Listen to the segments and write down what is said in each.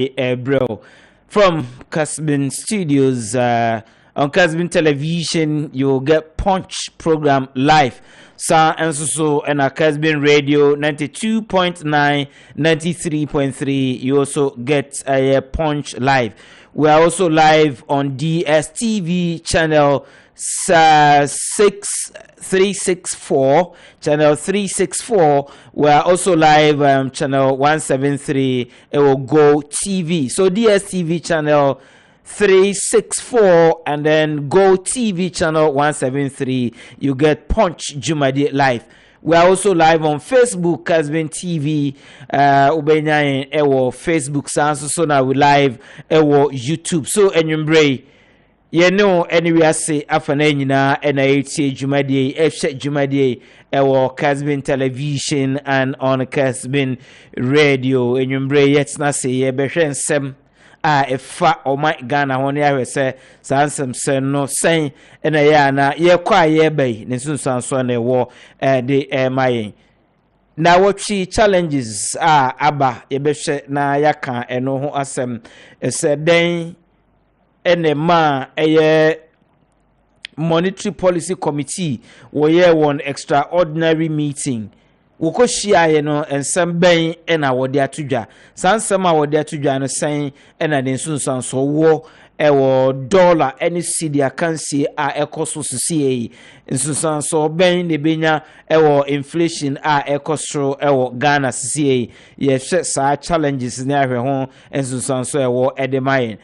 bro. From Kessben Studios on Kessben Television, you'll get Punch program live. And so and a Kessben Radio 92.9, 93.3. You also get a Punch live. We are also live on DSTV channel 364. Channel 364. We are also live channel 173. It will go TV. So DSTV channel 364 and then Go TV channel 173. You get Punch Jumadi live. We are also live on Facebook, Kessben TV. Ubenya ewo Facebook so now we live ewo YouTube. So enyumbre anyway say afana nyina na etie Jumadi efshe Jumadi ewo Kessben Television and on Kessben Radio. Enyumbre yetna say ye behwe nsem efa o my Ghana hone ya se sansem sen no sen na ya na ye kwa ye bai ne sunsanso na wo de mayen na watchi challenges aba ye behwe na yaka eno ho asem se den ene ma monetary policy committee wo ye one extraordinary meeting wokoshia ye no ensem ben na wode atudwa sansem a wode atudwa no sen na den sunsanso wo ewo dollar any cedi akansi ekoso sisi nsunsanso ben ne benya ewo inflation ekosro ewo Ghana sisi ye sa challenges ne ahwe ho nsunsanso ewo edemayen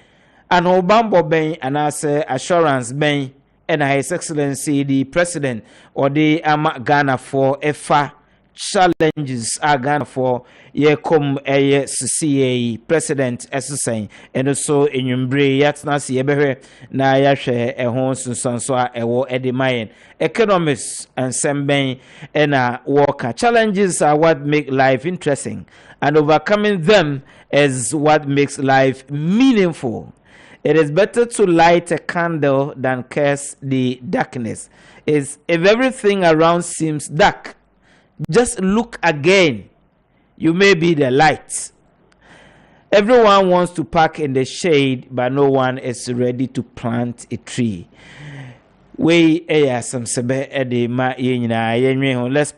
and obambo ben anase assurance ben na His Excellency the President or the Ghana for efa challenges Ghana for ye come CCA President SSN and also in Yumbre yatna si yebehwe na yahwe ho sunsanso ewo edemayen economics and semben na worker challenges are what make life interesting and overcoming them is what makes life meaningful. It is better to light a candle than curse the darkness. If everything around seems dark, just look again. You may be the light. Everyone wants to park in the shade, but no one is ready to plant a tree. Let's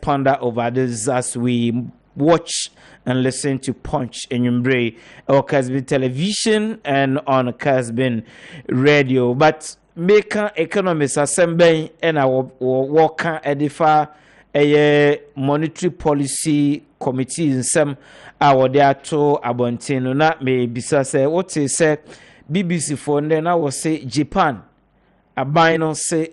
ponder over this as we watch and listen to Punch in Yumbre or Kessben Television and on Kessben Radio. But make economists assemble and our work edify a monetary policy committee in some our there to abontino not may be say what they said BBC for then I will say Japan a bino say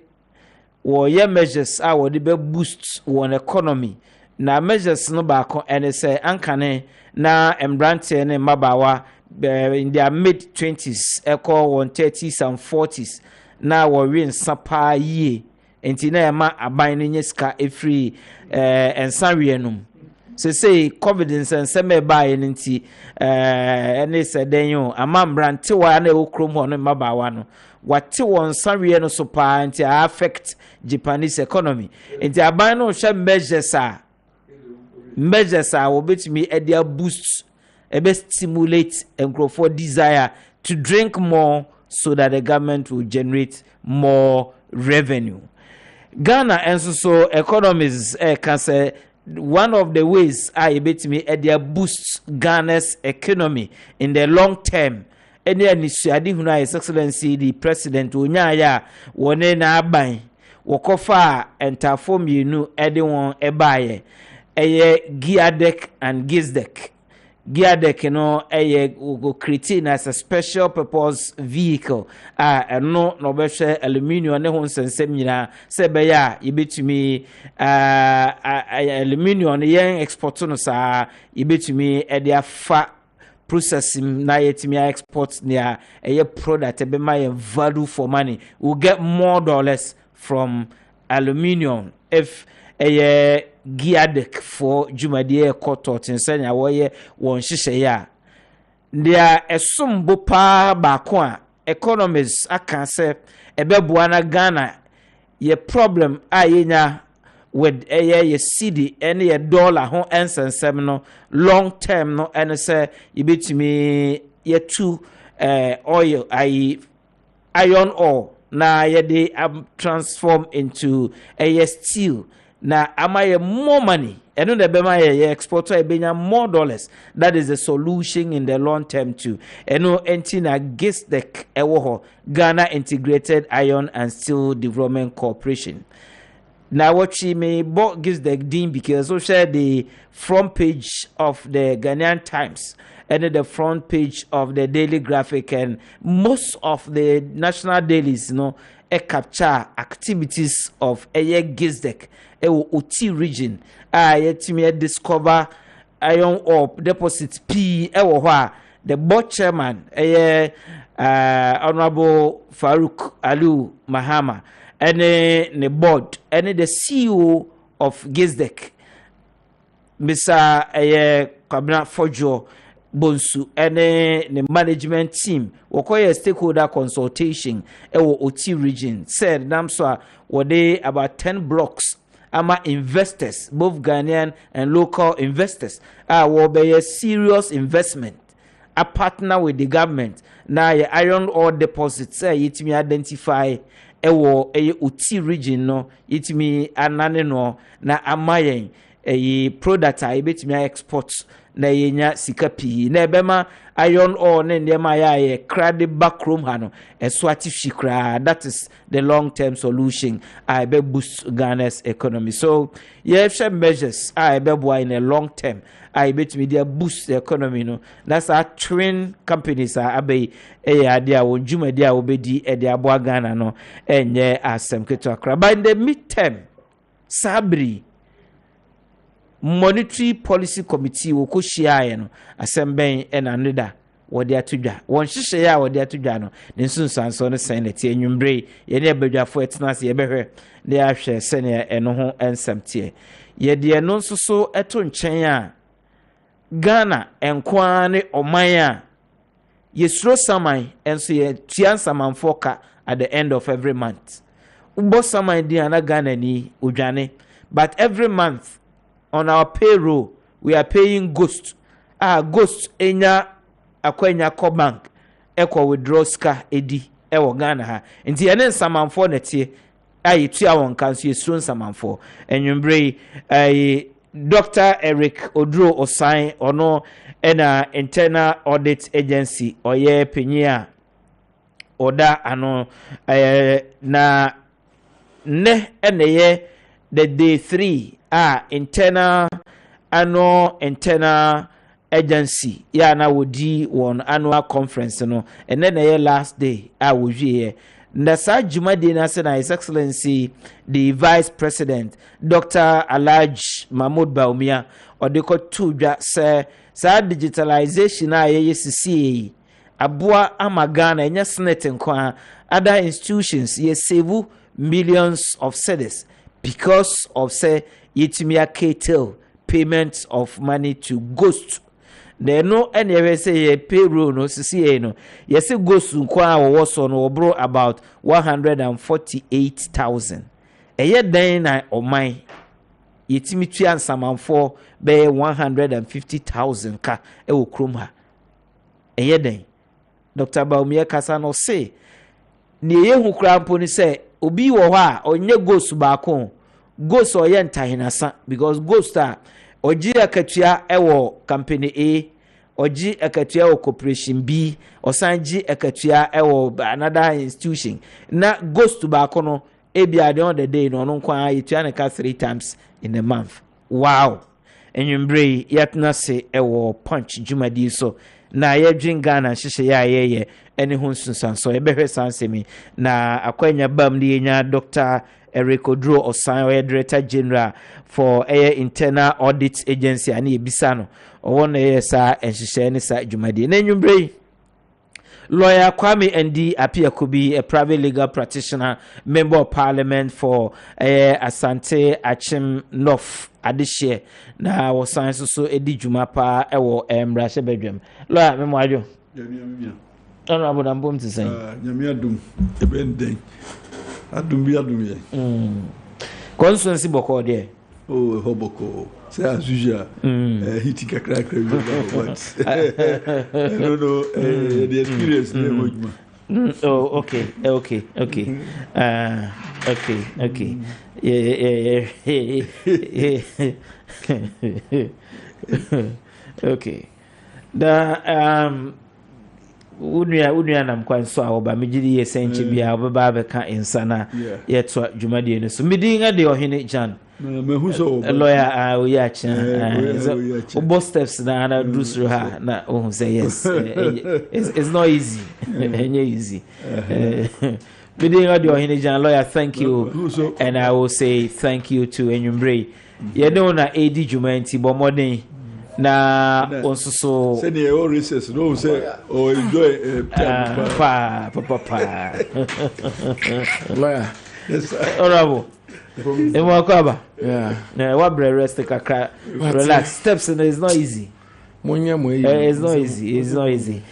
or ye measures our the boost one economy. Na measures no baako ene say ankane na embrante ne mabawa in their mid 20s echo 130s and 40s na worry nsapa ye enti na ema aban no nyeska efri ensanwe num say confidence and seme bae nti ene say den yo amambrante wa na ekrom ho no mabawa no wate won sanwe no so pa enti affect Japanese economy enti aban no hwe measures will bet me a dear boost a best stimulate and grow for desire to drink more so that the government will generate more revenue. Ghana and so economies can say one of the ways I bet me a dear boost Ghana's economy in the long term. Any initiative His Excellency the President Unyaya wone na aban wokofa entafom yinu edewon ebaye Giadec and Gizdec. Giadec, go creating as a special purpose vehicle. No beshe aluminium ne hon sensemina sebeya yibetumi aluminium yen export no sa yibetumi e dia fa processing na yetimi export near a product e be my value for money. We'll get more dollars from aluminium if Giadec for Jumadie Kotot in Sanya Waye won Shisha. There a sumbo pa bakwa economists I can say a bebuana Ghana ye problem ayena with a cedi any $1 hon and seminal long term no and say you bet me yetu oil iron ore na yede transform into steel na amaye more money eno de bema ye exporter ebenya more dollars. That is the solution in the long term too. Eno enti na GISDEC ewo ho, Ghana Integrated Iron and Steel Development Corporation. Now what she may bought GISDEC din because so share the front page of the Ghanaian Times and the front page of the Daily Graphic and most of the national dailies, capture activities of GISDEC Oti region. Yet me discover iron ore deposit P the board chairman Honorable Farouk Alu Mahama and the board and the CEO of GISDEC Mr. Kabna Fojo Bonsu and the management team a stakeholder consultation Oti region said Namswa were they about 10 blocks ama investors, both Ghanaian and local investors, will be a serious investment. A partner with the government. Now, iron ore deposits, it me identify a Uti region, no, it me anano na amayen a product I bet me exports na yenya sikapi na bema iron ore ne ndema ya crowded backroom hano a swati shikra. That is the long-term solution. I be boost Ghana's economy. So yeah, measures I be in a long term. I bet me there boost the economy. No, that's our train companies are abe idea when Juma dia obedi dia boa Ghana no enye asem keto akra. But in the midterm, Sabri Monetary Policy Committee will go share no assemble and another what they are to do. One share what they are to do no. Then soon so no sign it in Yumbre. Ye never be for it nas ye behe. They are share senior and no and some tear. Ye dear non so eton chenya Ghana and Kwane or Maya. Ye throw samai and so ye tian saman foka at the end of every month. Ubo samai di ana Ghana ni ujane. But every month on our payroll, we are paying ghost. Ghost enya akwenya ko bank. Eko withdraw ska edi ewo Ghana ha. Nti ene samanfo netie tua won kanso yesuon samanfo. Enwumbre Dr. Eric Odro Osan ono ena Internal Audit Agency oye penyia oda ano na ne eneye the day 3 internal agency ya na wodi one annual conference no and then the last day wodi na sa jumade na say na His Excellency the Vice President Dr. Alhaj Mahmoud Baumia odeko tudwa say sa digitalization yesisi aboa amagana enya senate nko other institutions save millions of cedis because of say yitimia ketel payments of money to ghost. There no any say payroll no CCA no. Yes, ghost nkwa wo so no bro about 148,000. Eye den na oman yitimi tuan samanfo be 150,000 ka e wo krom ha. Eye den Dr. Baumia kasa no say ni ye hu kra mpo ni say obi wo ho a onye ghost ba ko ghost oye ntahinasa because ghost a oji akatua ewo company A oji akatua ewo corporation B osanji akatua ewo another institution na ghost ba ko no ebia the on the day no nkwa yitua na ka 3 times in a month. Wow. Enwumbre yatna se ewo punch jumadi so na yedwin Ghana hyehyɛ ya yeye ene ho sunsan so ebehwe sansemi na akwanya bam ni nya Dr. Eric Odro Osan Director General for Internal Audit Agency ani ebisa no owon sa enhyehyɛ ne sa dwumadi na enwumbre Lawyer Kwame Ndi Apiakubi, a private legal practitioner, member of parliament for Asante Achim North Adishie. Na was science so edi jumapa ewo mrashe bedwem. Lawyer memo ajo. Ono abodam bom ti sen. Nyame adum ebenden. Adum bi adum ye. Constituency boko de. Oh, Hoboko. Say as usual. Hitting a crack. I don't know the experience. Oh, okay. Okay. Unia nam kwan so a oba megidi ye senche bia obeba beka insana yeto dwumade ne so midinga de Ohene Gyan lawyer we ya cha obo steps na dusru ha na ohun say yes it's not easy enye easy midinga de Ohene Gyan lawyer, thank you, and I will say thank you to Enyumbre ye no na edi dwumanti bomodin na onsoso say the all recess no say or enjoy pa lawyer yes honorable emo akaba na wa bre rest kakra relax steps is not easy it's not easy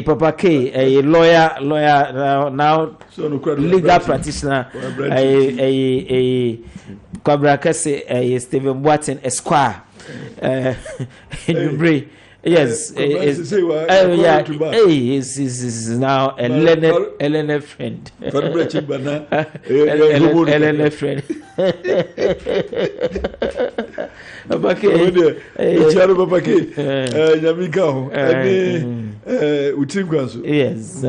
Papa K, a lawyer now legal practitioner, a Cobra Kesse, a Stephen Watson Esquire. Yes, is now a Leonard friend. Leonard friend. Papa K, yes,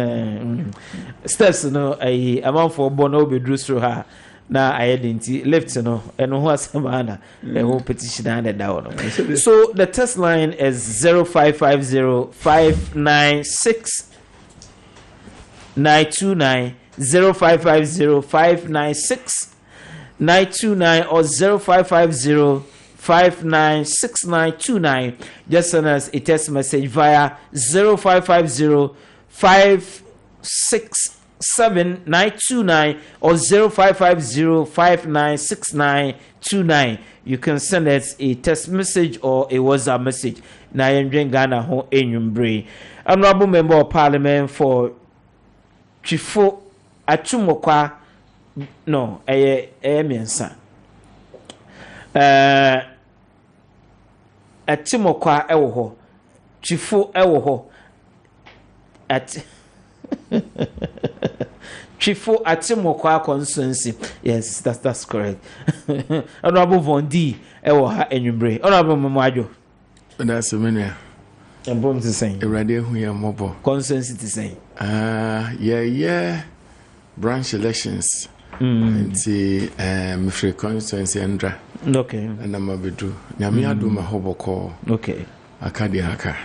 steps no a amount for Bono be drew through her. Na identity left no and who has a whole petition and down. So the test line is 0550-596-929, 0550-596-929 or 0550-596929. Just send us a text message via 0550-567-929 or 0550-596929. You can send us a text message or a WhatsApp message. Na yendwen Ghana ho Enyumbre. Honorable Member of Parliament for Chifo Achumokwa no miensa. Achumokwa ewo ho. Chifo ewo ho. Chifo Atimokwa constituency. Yes, that's correct. Honorable Vondi ewo ha Enyumbre. Honorable Mamajo. That's a minute. And bomb to say. Radio who ya mobo. Constituency to say. Yeah. Branch elections. Nti free constituency andra. Okay. And I'm abedu. Nyame adu ma hoboko. Okay. Akadiaka.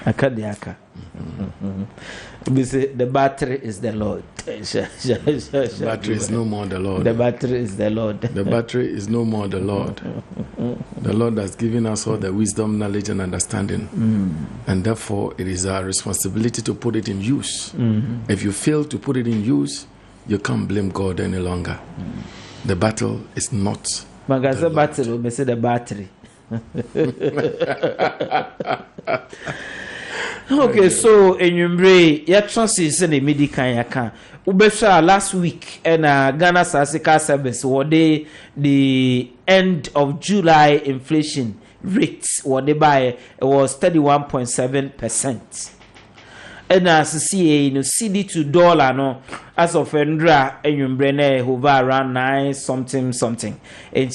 The battery is the Lord. The battery is no more the Lord. The battery is the Lord. The battery is no more the Lord. The Lord has given us all the wisdom, knowledge, and understanding. And therefore, it is our responsibility to put it in use. If you fail to put it in use, you can't blame God any longer. The battle is not. Magaza battery, we say the battery. Okay, so Enyumbre, ya chances in the medical yaka. Ubesha last week and Ghana Statistical Service what the end of July inflation rates what they buy it was 31.7%. And as CA no CD to dollar no as of Endra Enyumbre ne hover around 9 something. And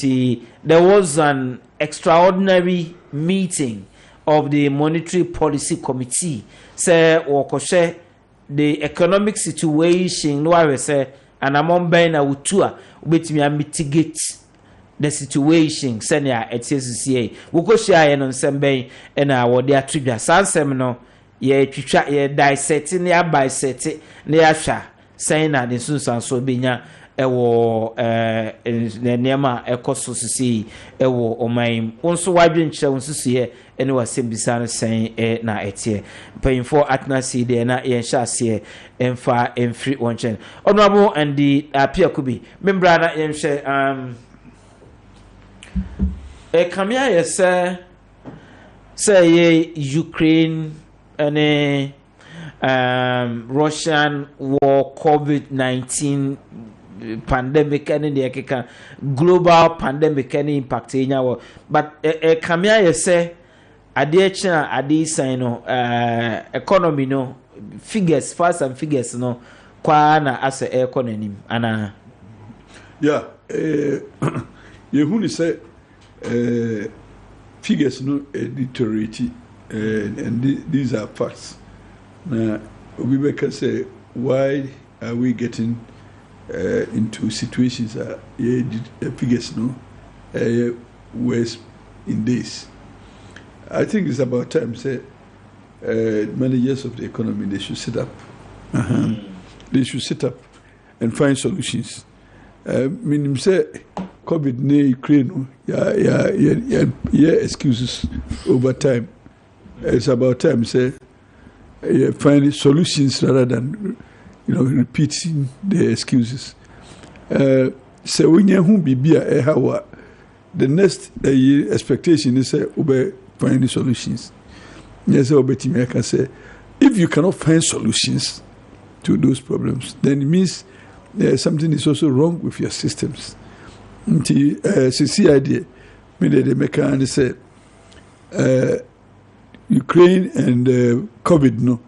there was an extraordinary meeting of the Monetary Policy Committee. Say wakoshe the economic situation no I say and among ben na utua ubetimi mitigate the situation senia etcca wokoshe aye no nsem na wode atudwa sansem no ye twitwa ye dissect ne ya bisect ne ya hwa sen na de sunsan so benya ewo nema ekoso sisi ewo oman wonso wadwe nkyere wonso sie ene wasembisa no sen na etie payinfo atnasi de na ye hya ase emfa emfri wonchen honorable and the apia kubi membra na ye hye kamia ye say ye Ukraine and Russian war COVID-19 pandemic and the global pandemic and impact in our but Kamia you say Adiachina Adi Sino economy no figures fast and figures no kwana as a economy ana yeah you who say figures no deteriorate and these are facts. We can say why are we getting into situations that figures no worse in this. I think it's about time say managers of the economy they should sit up. They should sit up and find solutions. Meaning say COVID ne Ukraine yeah excuses over time. It's about time say find solutions rather than repeating the excuses. So when you who be how the next expectation is say find solutions. Yes, I can say if you cannot find solutions to those problems, then it means something is also wrong with your systems. CCID, the mechanic say Ukraine and COVID no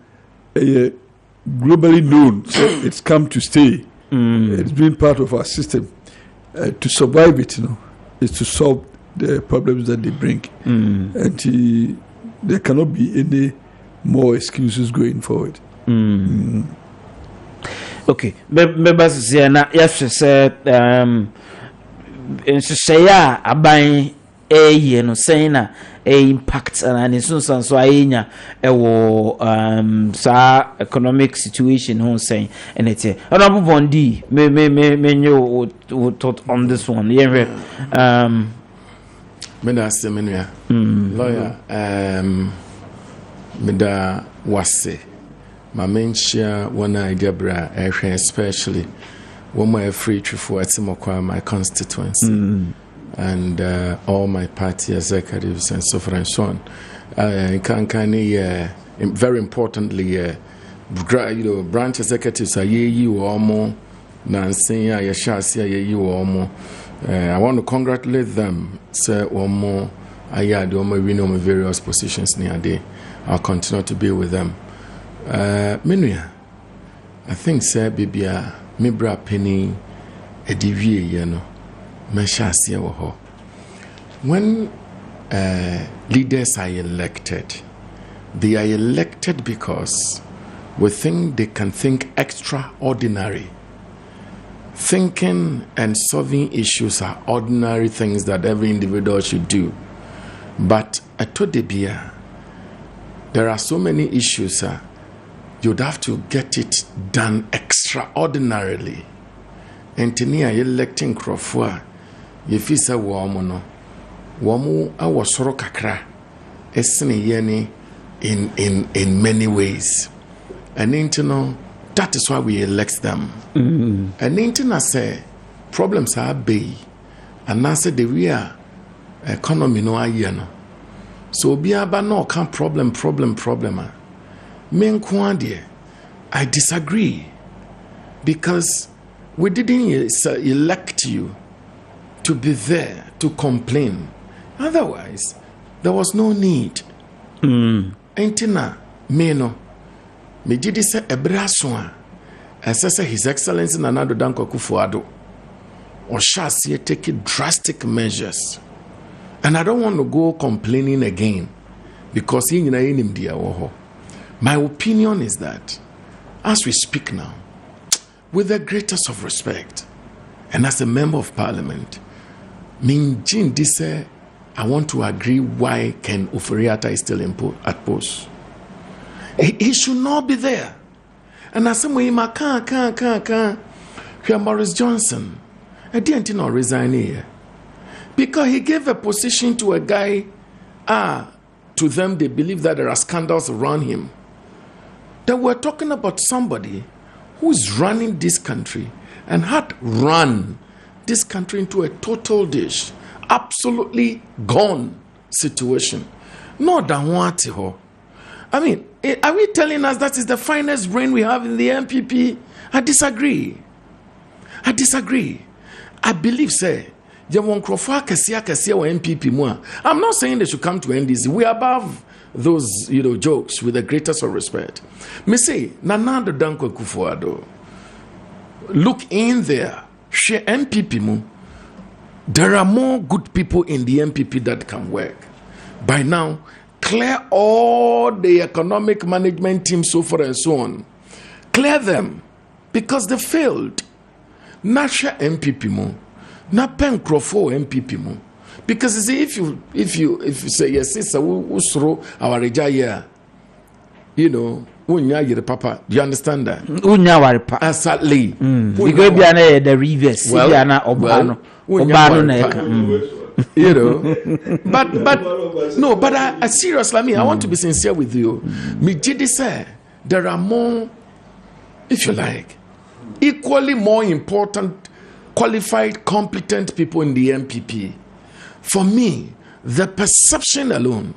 globally known, so it's come to stay. It's been part of our system. To survive it, is to solve the problems that they bring, and there cannot be any more excuses going forward. Okay, members say na yes say say ya aban no saying na impact and so ayenya sa economic situation who saying and it's honorable Bondi me you thought on this one Meda Seminary lawyer Meda Wase my mention one idea bra especially when my free to for my constituency and all my party executives and so forth and so on. Very importantly, branch executives are you or more Nancy, I want to congratulate them, sir, or more. I do my various positions near day. I'll continue to be with them. Minuya, I think, sir, Bibia, Mibra Penny, a DV, when leaders are elected, they are elected because we think they can think extraordinary. Thinking and solving issues are ordinary things that every individual should do. But at Todebia, there are so many issues, you'd have to get it done extraordinarily. And Tenia electing Crawford. If you say woman, I was soro kakra, yeni in many ways. And that is why we elect them. And I say problems are big, and I say the real economy no ayano. So be about no can problem. Men I disagree because we didn't elect you to be there to complain. Otherwise, there was no need. Entina meno me did say ebraswa say His Excellency Nana Danko Akufo-Addo or shall see taking drastic measures. And I don't want to go complaining again because my opinion is that as we speak now, with the greatest of respect, and as a member of parliament, Minjin Dise, I want to agree why Ken Ofori-Atta is still at post. He should not be there. And as some way, Boris Johnson, I didn't not resign here. Because he gave a position to a guy, to them they believe that there are scandals around him. That we're talking about somebody who is running this country and had run this country into a total dish, absolutely gone situation. No, I mean, are we telling us that is the finest brain we have in the MPP? I disagree. I disagree. I believe, say, I'm not saying they should come to NDC. We are above those, jokes with the greatest of respect. Me say, Nana Danko Kufuado. Look in there. Share MPP mu. There are more good people in the MPP that can work. By now, clear all the economic management teams, so forth and so on. Clear them because they failed. Not share MPP mu. Not pen crofo MPP mu. Because you see, if you say yes, sister, we throw our reja, unya yere papa. Do you understand that? Unya wari pa. Exactly. Because be ana the reverse. Be ana obano. Obano na eka. But I seriously, I want to be sincere with you. Me jidi say there are more, if you like, equally more important, qualified, competent people in the MPP. For me, the perception alone,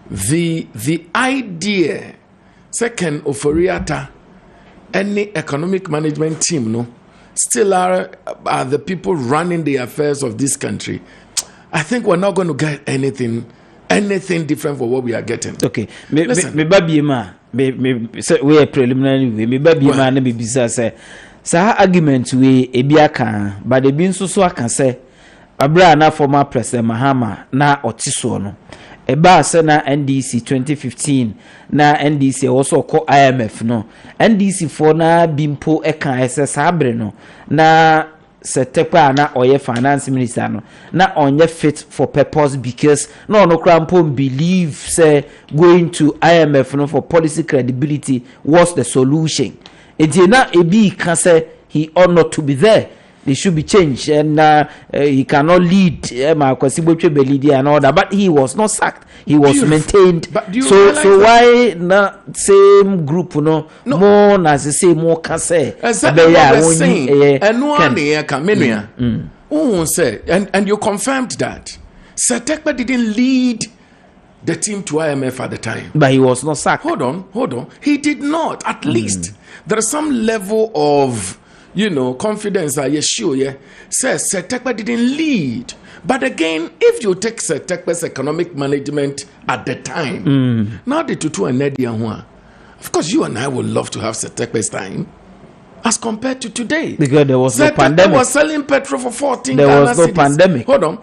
the idea, second of Oriata, any economic management team, no, still are the people running the affairs of this country. I think we're not going to get anything different from what we are getting. Okay, me baby ma, we are preliminary. Me baby ma, ne be bisa say, sa argument we ebiaka, but the bin so can say. Abra na former president Mahama na otiso no eba se na NDC 2015 na NDC also call IMF no NDC for na bimpo eka ese sabre no na setekwa na oye finance minister no na onye fit for purpose because no krampo believe say going to IMF no for policy credibility was the solution. It na ebi can say he ought not to be there. They should be changed, and he cannot lead. And all that, but he was not sacked. He was maintained. So why not same group? No more as they say more can say. Exactly what they're saying. And one say, and you confirmed that. Setekpa didn't lead the team to IMF at the time, but he was not sacked. Hold on. He did not. At least there is some level of confidence that says Setekpa didn't lead. But again, if you take Setekpa's economic management at the time, now the Tutu and Nedianwa, of course, you and I would love to have Setekpa's time as compared to today. Because there was no pandemic. Was selling petrol for 14 There Ghana was no cedis. Pandemic. Hold on.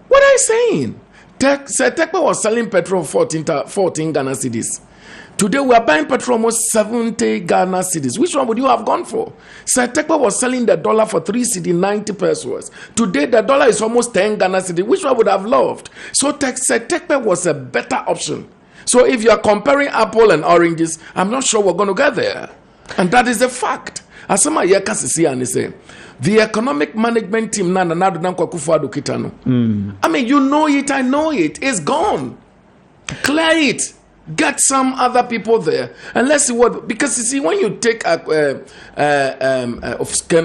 What are you saying? Setekpa was selling petrol for 14 Ghana cedis. Today we are buying petrol almost 70 Ghana cedis. Which one would you have gone for? Setekpa was selling the dollar for 3 cedi 90 pesos. Today the dollar is almost 10 Ghana cedis. Which one would have loved? So Setekpa was a better option. So if you are comparing apple and oranges, I'm not sure we're going to get there. And that is a fact. As some yeka sisi and say, the economic management team I mean, you know it, I know it. It's gone. Clear it. Get some other people there and let's see what, because you see, when you take Ken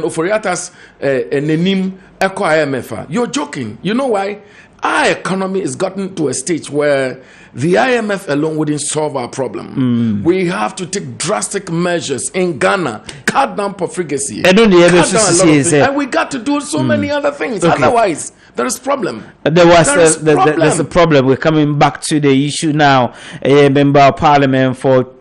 Oforiata's Nenim Eco IMF, you're joking. You know why? Our economy has gotten to a stage where the IMF alone wouldn't solve our problem. We have to take drastic measures in Ghana, cut down profligacy, and we got to do so many other things. Okay. Otherwise, there is problem. There's a problem. We're coming back to the issue now. A member of parliament for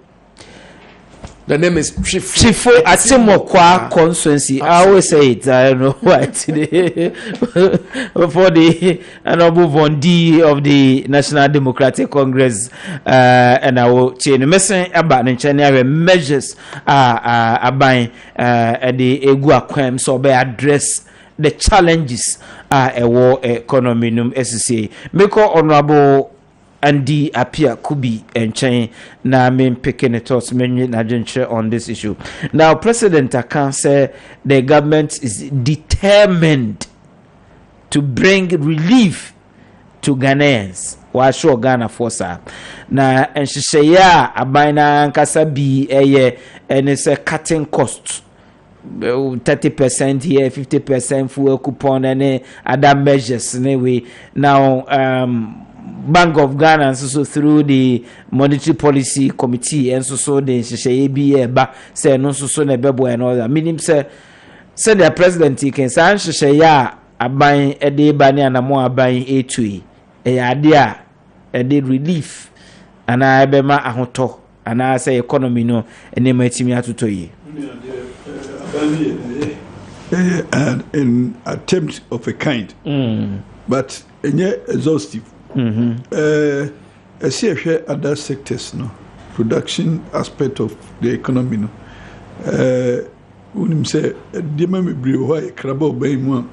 the name is Chifo Atimokwa constituency. I always say it. I don't know why today. For the Honorable Vondi of the National Democratic Congress, and I will change the message about the measures buying the Egua Quem so by address the challenges a war economy num SCA. Make Honorable Andy appear could be and chain na main picking a toss menu on this issue. Now, President Akan say the government is determined to bring relief to Ghanaians. Wa sure Ghana force na and she say ya abina nkasa bi and it's a cutting cost. 30% here, 50% fuel coupon, and other measures anyway. Now, Bank of Ghana and so through the Monetary Policy Committee and so the ABA say no so nebebo and all that. Meaning say said the president can san ya aban ede ba ne anamo aban etui ade a ede relief ana ebema ahoto ana say economy no ene matimi atoto yi and an attempt of a kind but exhaustive I see other sectors no production aspect of the economy no unim say the me bre ho e kraba obey mu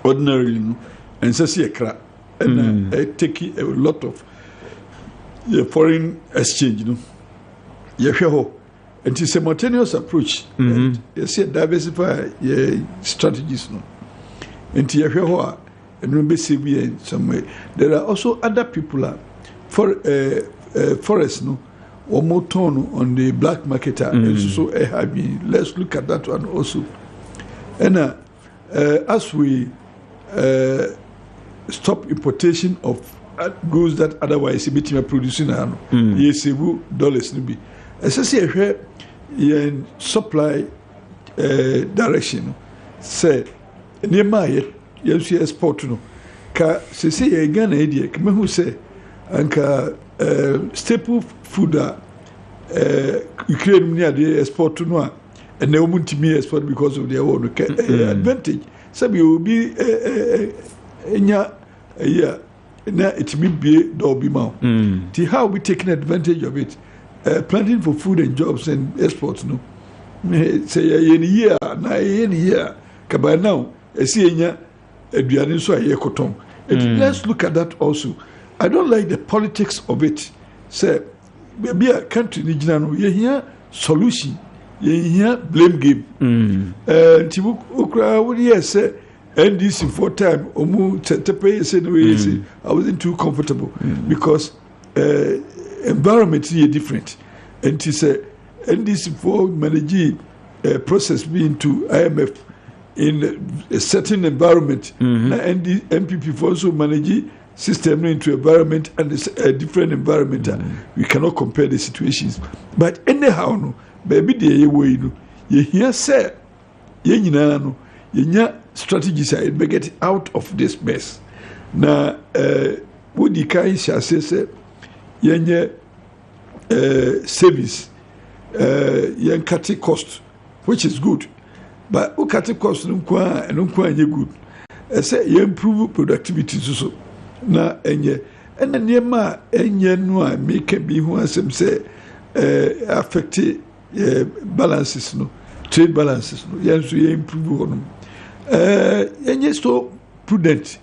ordinarily no and say e kra and take a lot of foreign exchange no ye hwe ho and it's a simultaneous approach and you see diversify strategies no and ye hwe ho and be see be some way there are also other people for forest no or more turn on the black market and so let's look at that one also and as we stop importation of goods that otherwise be producing yes dollars no be especially in supply direction say nema ye export no ka se ye Ghana e ka me hu say anka staple food Ukraine near the export to no and they won't me export because of their own advantage so will be enya yeah na it may be do be ma how we taking advantage of it planting for food and jobs and exports no say any year na any year ka by now see enya aduane so aye koton let's look at that also. I don't like the politics of it. Say, maybe a country nijinano ye here solution, ye here blame game. Tibu ukra wodi say NDC for time omu tepe say no way say I wasn't too comfortable because environment is different. And he say NDC for manage process being to IMF in a certain environment. MPP for also manage system into environment and a different environment. We cannot compare the situations. But anyhow, no, baby, the way you hear say, ye no, ye strategies are to get out of this mess. Now, what the kind shall say, ye service, ye cut cost, which is good. But who cut cost no good. I say ye improve productivity so. Na enye ene niema enye no a make bi ho asem say affect balances no trade balances no yenso ye improve on enye so prudent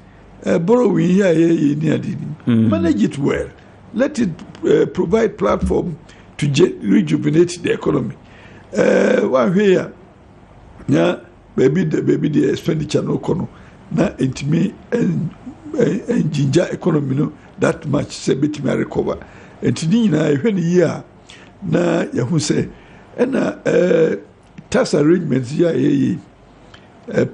borrowing here ye ni adini manage it well, let it provide platform to rejuvenate the economy one here na baby the expenditure no kono na intimi and ginger economy no that much say betimi recover entini na ehwe ni year na yahu say na tax arrangements ya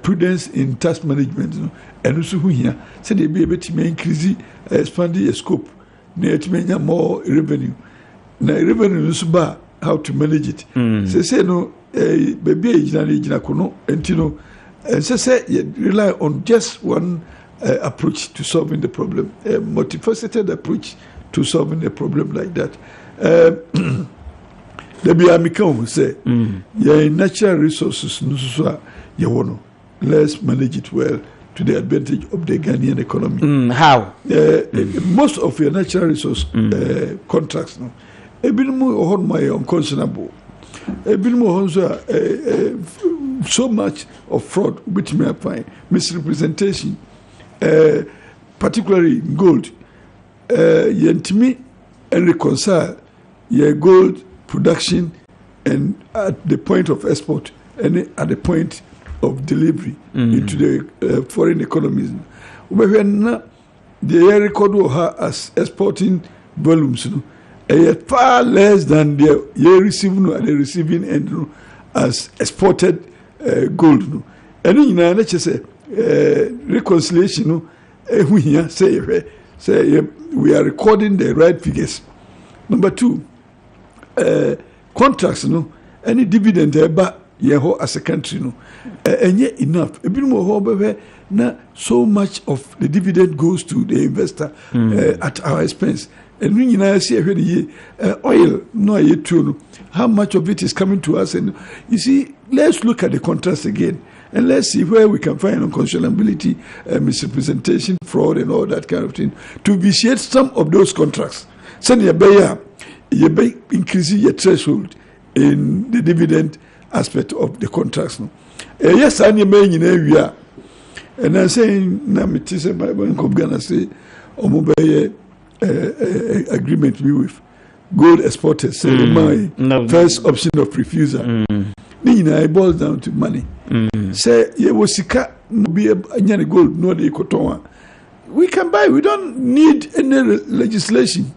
prudence in tax management no enu so hu hia say dey be betimi increase expand the scope na etimi nya more revenue na revenue no so ba how to manage it say no baby ejina kono entino say rely on just one approach to solving the problem, a multifaceted approach to solving a problem like that. The Biamika say, your natural resources, let's manage it well to the advantage of the Ghanaian economy. How? Most of your natural resource contracts, no, unconscionable. So much of fraud, which may find misrepresentation. Particularly in gold, yentimi and reconcile your gold production and at the point of export and at the point of delivery into the foreign economies. When the record of her as exporting volumes, far less than the receiving at the receiving end as exported gold. And in say reconciliation say we are recording the right figures. Number two, contracts any dividend yeho as a country no enye enough ebinom ho bebe na so much of the dividend goes to the investor at our expense. And we see oil no no. How much of it is coming to us? And you see, let's look at the contrast again, and let's see where we can find unconscionability, misrepresentation, fraud, and all that kind of thing to vitiate some of those contracts. Send you by increasing your threshold in the dividend aspect of the contracts. No? Yes, I'm in area, and I'm saying, Namitisa, my Ghana say, agreement with gold exporters, say my first option of refusal. It boils down to money. Say ye was sika no be a gold no de kotonwa. We can buy. We don't need any legislation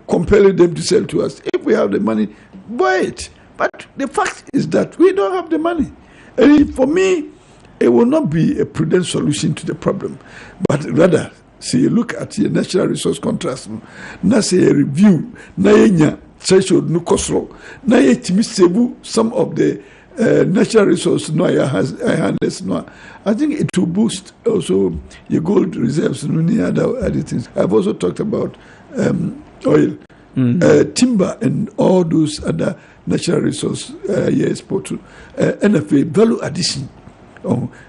compelling them to sell to us. If we have the money, buy it. But the fact is that we don't have the money. And for me, it will not be a prudent solution to the problem, but rather. See, you look at your natural resource contracts. Na say a review. Na yenya threshold no kosro. Na ye timisebu some of the natural resource no handles no. I think it will boost also your gold reserves and many other things. I've also talked about oil, timber, and all those other natural resource export NFA value addition.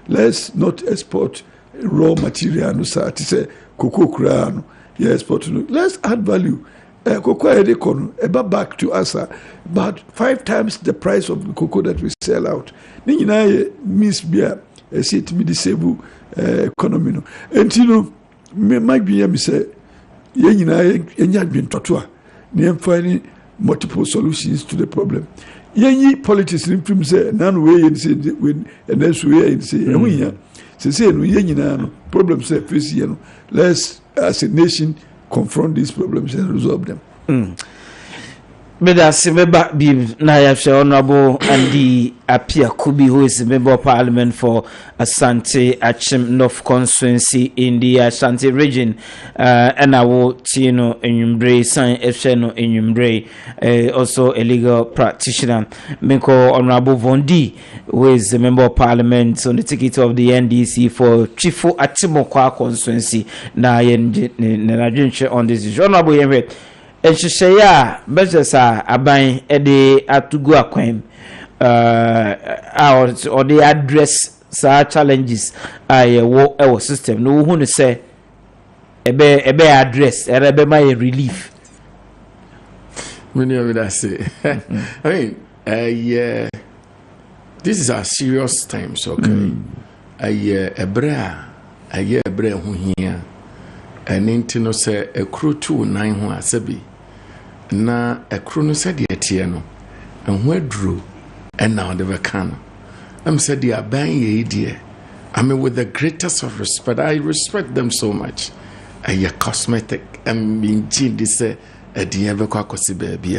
Let's not export raw material no sa to say cocoa kra no export no. Let's add value. Cocoa back to us about 5 times the price of the cocoa that we sell out. Ni nyina miss bia see to me disable economy no. And you know me might be me say ye nyina enya dwen totoa na finding multiple solutions to the problem. Ye politics in film say nan way and say when and then so we say say no ye nyina no problems say face here no. Let's as a nation confront these problems and resolve them. Beda Simeba Bim Nayafsha Honorable Andy Apia Kubi, who is a member of parliament for Asante Achim North Constituency in the Asante region, and I will Tino Enyumbre, San Efsheno Enyumbre, also a legal practitioner. Menko Honorable Vondi, who is a member of parliament on the ticket of the NDC for Chifu Atimokwa constituency. Na Najunche on this issue. Honorable Yenre. Enshisheya bezesa aban ede atugu akwem or they address sa challenges wo ewo system no hu ne say ebe address ebe my relief. Many of that say I mean yeah, this is a serious times, okay. Ebra hu hia enti no say ekru 29 ho asabi na ekru no said yetie no enho aduro and now the can said the aban ye die. I mean, with the greatest of respect, I respect them so much. A cosmetic and being this a dear Bequacosi baby.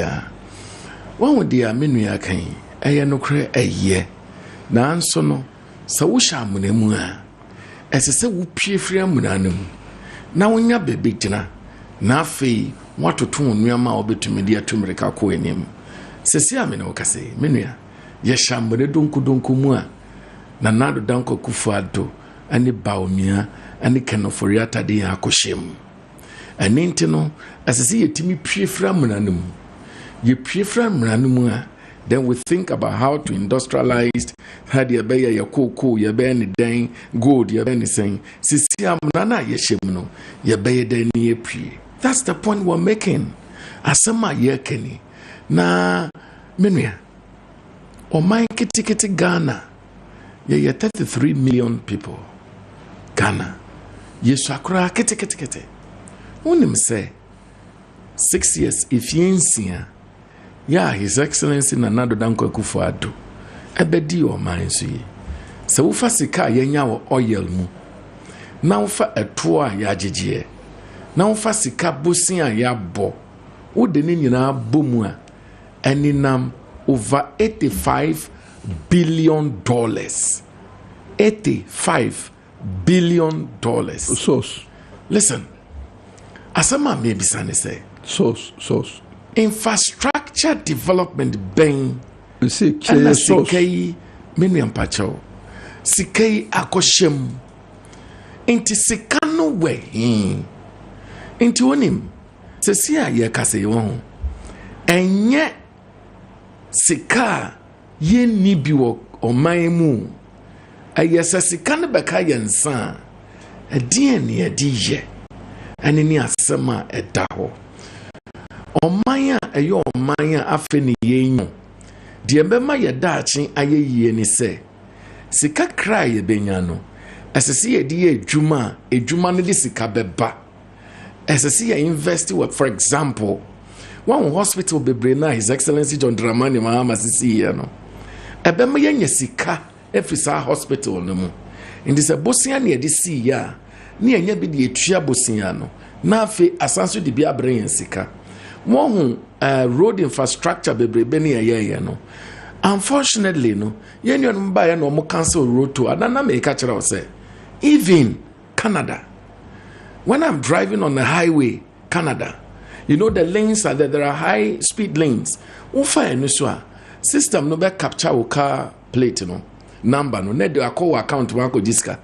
One would dear Minuya can a no cray a year. Nan so no, so we shall munemua as a say who pay free munanum. Now when your baby dinner, na fee, what to tune your mouth to media to make a coin him. Sesia Minokase, Minia, Yesham with a dunku mua, Nanado Danko Kufado, and the Baumia, and the Canoforiata de Akoshim. And Nintino, as I see a Timmy Piefram Ranum. You Piefram Ranumua, then we think about how to industrialize, had your bay, your cocoa, your benny dang, good, your benny saying, Sisiam Nana Yeshimno, your bay de near pre. That's the point we're making. Asama Yerkeni. Na Minia or my kitty Ghana, ye 33 million people. Ghana, ye shakra kitty. Unim say 6 years if ye ain't seen, ya His Excellency Nanado Danko Kufuado, ebedi or mine so ye. So ufa sika yenya oil mu. Na ufa etua ya jijie. Na ufa sika busia ya bo. Udeni nyina bomua. And in over $85 billion. $85 billion. Source. Listen, Asama maybe Sani say. Source. Infrastructure development bang see key source menu ampacho sikai akoshem inti sikano we inti onim sesi a ye kase won enye sika ye ni bi wo oman mu ayesa sika ne beka yensa adien ne adiye ane ni asema eda ho oman a eyo oman a afe ne yenyu de bema ye daachi ayeyie ni se sika kra ye benya no esese ye di edwuma no di sika beba esese ye invest with, for example, one hospital bebre na His Excellency John Dramani Mahama sisi ye no ebema ye nya sika efisa hospital no mu indi se bosia na ye di si ya na enya bi di etua bosia no na afi asanso di bia bren sika mo road infrastructure bebre be na ye no. Unfortunately, no, you buy no more cancel road to another make catch it say. Even Canada. When I'm driving on the highway, Canada, you know the lanes are there are high speed lanes. Ufa no system no be capture o car plate no number no need to call account one ko diska.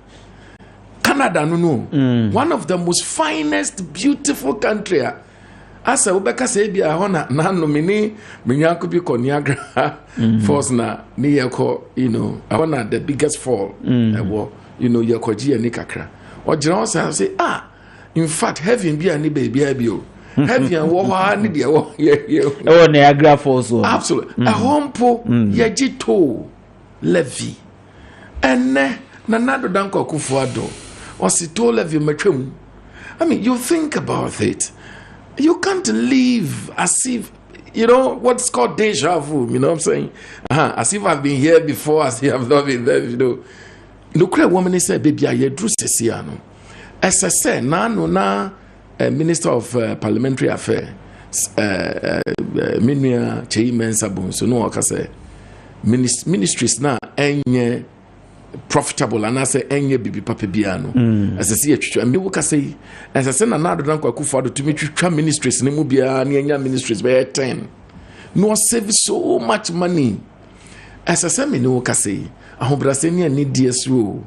Canada no. One of the most finest beautiful country. Asa ubeka se bia hona na nomini menyanko bi ko Niagara Falls na ni yako, you know, I want the biggest fall you know, yako ji ni kakra ojira on say in fact heaven bia ni baby abio heaven wo ha ni de wo e Niagara Falls absolutely a hompo yaji to levy enne na nado danko kufuado o si to levy matwam. I mean, you think about it. You can't live as if, you know, what's called deja vu, you know what I'm saying? As if I've been here before, as if I've not been there, you know. Look at woman said, baby, I drew Sesiano. As I said, na Minister of Parliamentary Affairs, Minia Cheimen Sabun, so no, I say, ministries na enye profitable and I say enye bibi papa biano as I see a me woka say as I say na do dan kwaku for to me twitwa ministries ne mu bia na enya ministries by 10 no save so much money as I say me ne woka say ahobrase ne ani DSO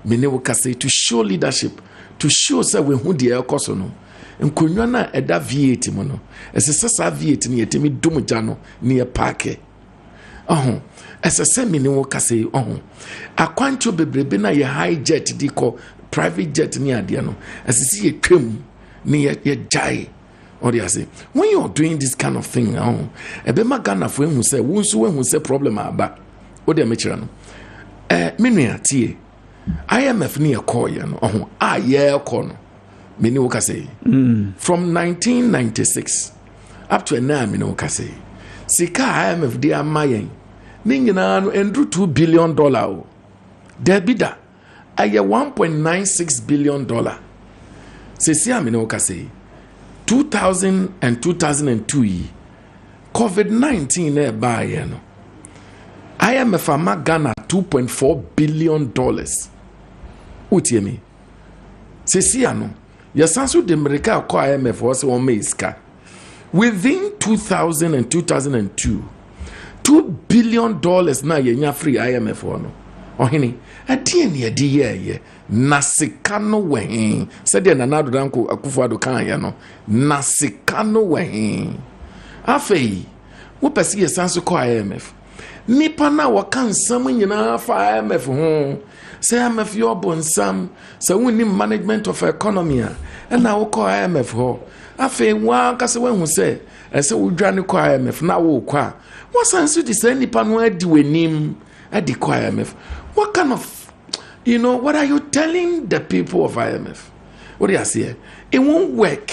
me ne woka say to show leadership, to show say we hu de ekoso no nkonwa na eda V8 mo no as sasa V8 ne yetemi dumja no ne ye parke SSM ni wo kase akwancho bebrebe na ye high jet di ko private jet ni ade no asisi ye twem ni ye jai or they say when you're doing this kind of thing ebe magana fo ehu se wo nso ehu se problem aba o de mechira no menua tie IMF ni ye call ye no ye call no me ni wo kase from 1996 up to now me ni wo kase sika IMF dia amayen Ningina endru $2 billion. Debida aye $1.96 billion. Sesi amine okase 2000 and 2002 COVID-19 e ba ye no. IMF ama Ghana $2.4 billion. Utie me. Sesi ano yasanso de America ko IMF was one meiska. Within 2000 and 2002 $2 billion na yenya free IMF no. Ohene adie ne adi ye nasika no we said na nado danko akufo kan ya no nasika no we afei wo pese ye sanso ko IMF nipa na waka nsam nyina fa IMF ho say IMF yo bonsam say woni management of economy na wo ko IMF ho afei wa kase we hu say ese wo dwane ko IMF na wo kwa what sense to say nipa no adi wenim adi ko IMF. What kind of, you know, what are you telling the people of IMF? What do you say? It won't work.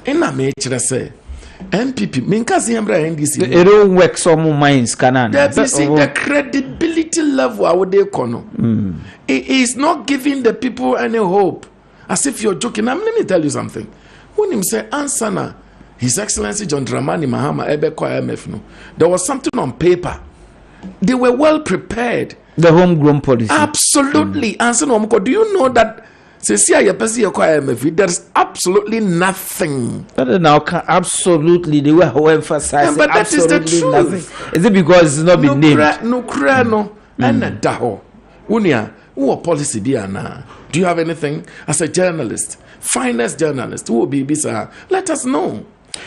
And I may say MPP minkazi ambra NDC it don't work some minds canan. The credibility level I would kono. It is not giving the people any hope. As if you're joking. Let me tell you something. When him say ansana His Excellency John Dramani Mahama Ebeko IMF no. There was something on paper. They were well prepared. The homegrown policy. Absolutely. Answer no. Do you know that Say, see, I pesi IMF. There's absolutely nothing. But now, absolutely, they were emphasizing. But that is the truth. Nothing. Is it because it's not been named? No. And a daho. Unia, who policy be ana? Do you have anything as a journalist, finest journalist? Who will be bisa? Let us know.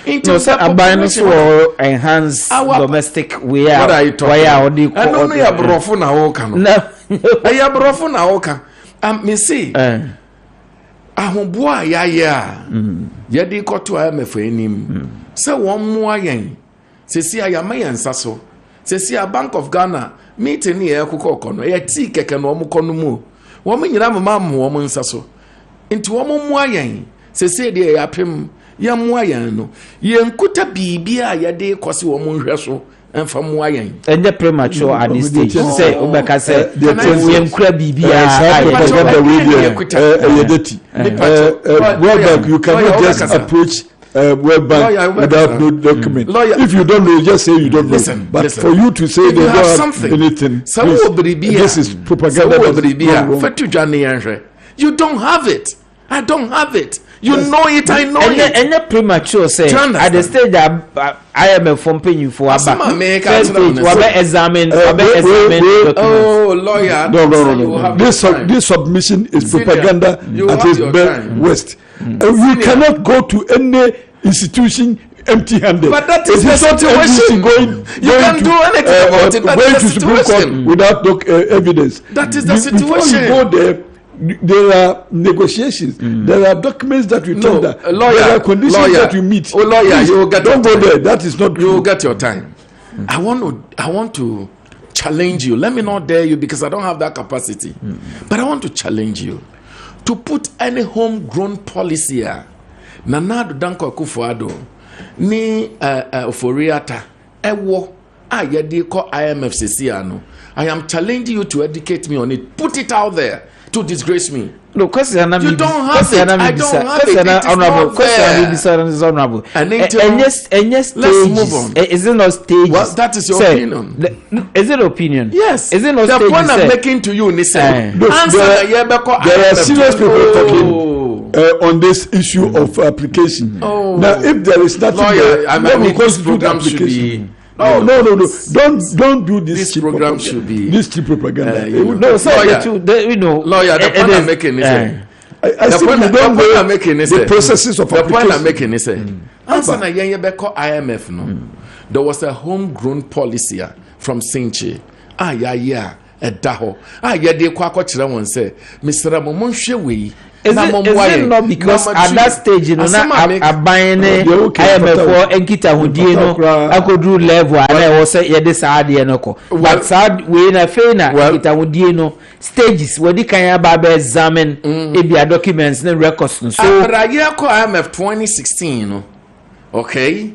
No, sir, a binary for enhance domestic way. What are you talking about? I don't know your brofo na oka. No, your brofo na oka. Me see. Ahomboa ya. Yedi koto IMF enim. Se won mu ayen. Se si ayama yansa so. Se si a Bank of Ghana meeting ni e kokọ kono. E ti keke no omo kono mu. Wo me nyina mama mu wo nsa so. Nti wo mu ayen. Se se de ya pem ya mu ayen no. Ye nkuta bibia ya de kwose wo mu hwe so. Emfa mu ayen. Enye premature at this stage. Say Obeka say we nkura bibia you cannot just approach World Bank without no document. If you don't know, just say you don't know. But for you to say they don't have anything, this is propaganda. You don't have it. I don't have it. You know it. I know it. And the premature say at the stage that I am a phone paying you for about examine. Oh, lawyer. No. This submission is propaganda at its best. You cannot go to any institution empty-handed. But that is the situation. You can do anything about it. But going to Supreme Court without evidence. That is the situation. Before you go there, there are negotiations. There are documents that you tender. There are conditions that you meet. Oh, lawyer, you will get. Don't go there. That is not. You will get your time. I want to challenge you. Let me not dare you because I don't have that capacity. But I want to challenge you to put any homegrown policy here. Nana Danko Akufo-Addo ni Oforiata ewo ayedi ko IMFCC ano. I am challenging you to educate me on it. Put it out there to disgrace me. No, question you don't have it. I don't have it. It is not there. Honorable. And yes, let's move on. Is it not stages? Well, that is your opinion. Is it opinion? Yes. Is it not the stages? point I'm making to you, Nisa. There are serious people talking on this issue of application. Now, if there is nothing there, then we constitute application. No. Don't do this. This program should be this cheap propaganda. No, so lawyer, the point I'm making is the processes of application. The point I'm making is answer na yen yebeko IMF no. There was a homegrown policy from Sinchi. Edaho. Yede kwa akọchire won say Mr. Momonhwe we. Is it not because at that stage, you know, a buying IMF for Enkita Hudino, I could do level, and I was say, yeah, this Adianoko. But sad, we in a faina, Enkita Hudino stages where the Kaya Baba examine if documents and records. So, IMF 2016, okay?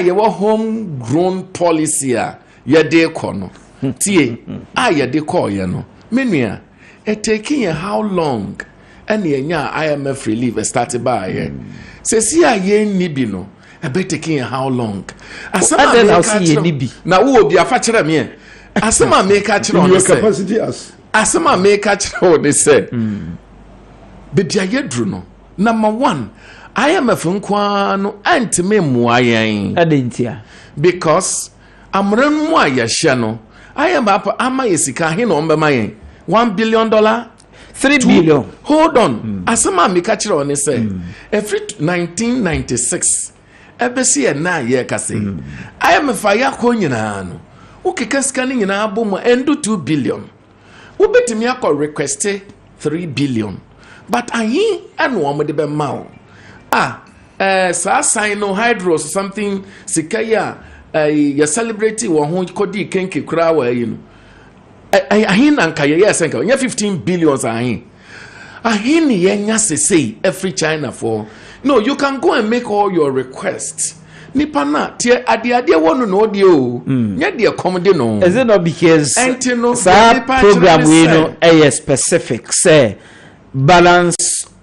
You were homegrown policy, ya de kono. Tie, ya de ko, you know. Meanwhile, it taking how long? And IMF relief started by says here nibi no a bit taking how long I'll see nibi now who will be a fatcher me asama make a your capacity as asama make a what they said but yedruno number one IMF nkwano antime muayen adentia because amran mu ayahye IMF ama yesika he no mbema $1 billion 3 billion. Hold on. Asama me catch on say every 1996 ebesi na ye kase. I am fire ko nyina no. Ukeka sika nyina abomo endo 2 billion. Wo betimi akọ request 3 billion. But ahi anu omode be ma o. Sa sign no hydros something sika ya ya celebrity wo ho kodi kenke kura wa yi no. Ahin nanka ye senka nya 15 billions ahin yenya say every China for no you can go and make all your requests nipa na tie ade wonu no de o nya de komde no is it not because program we know a specific say balance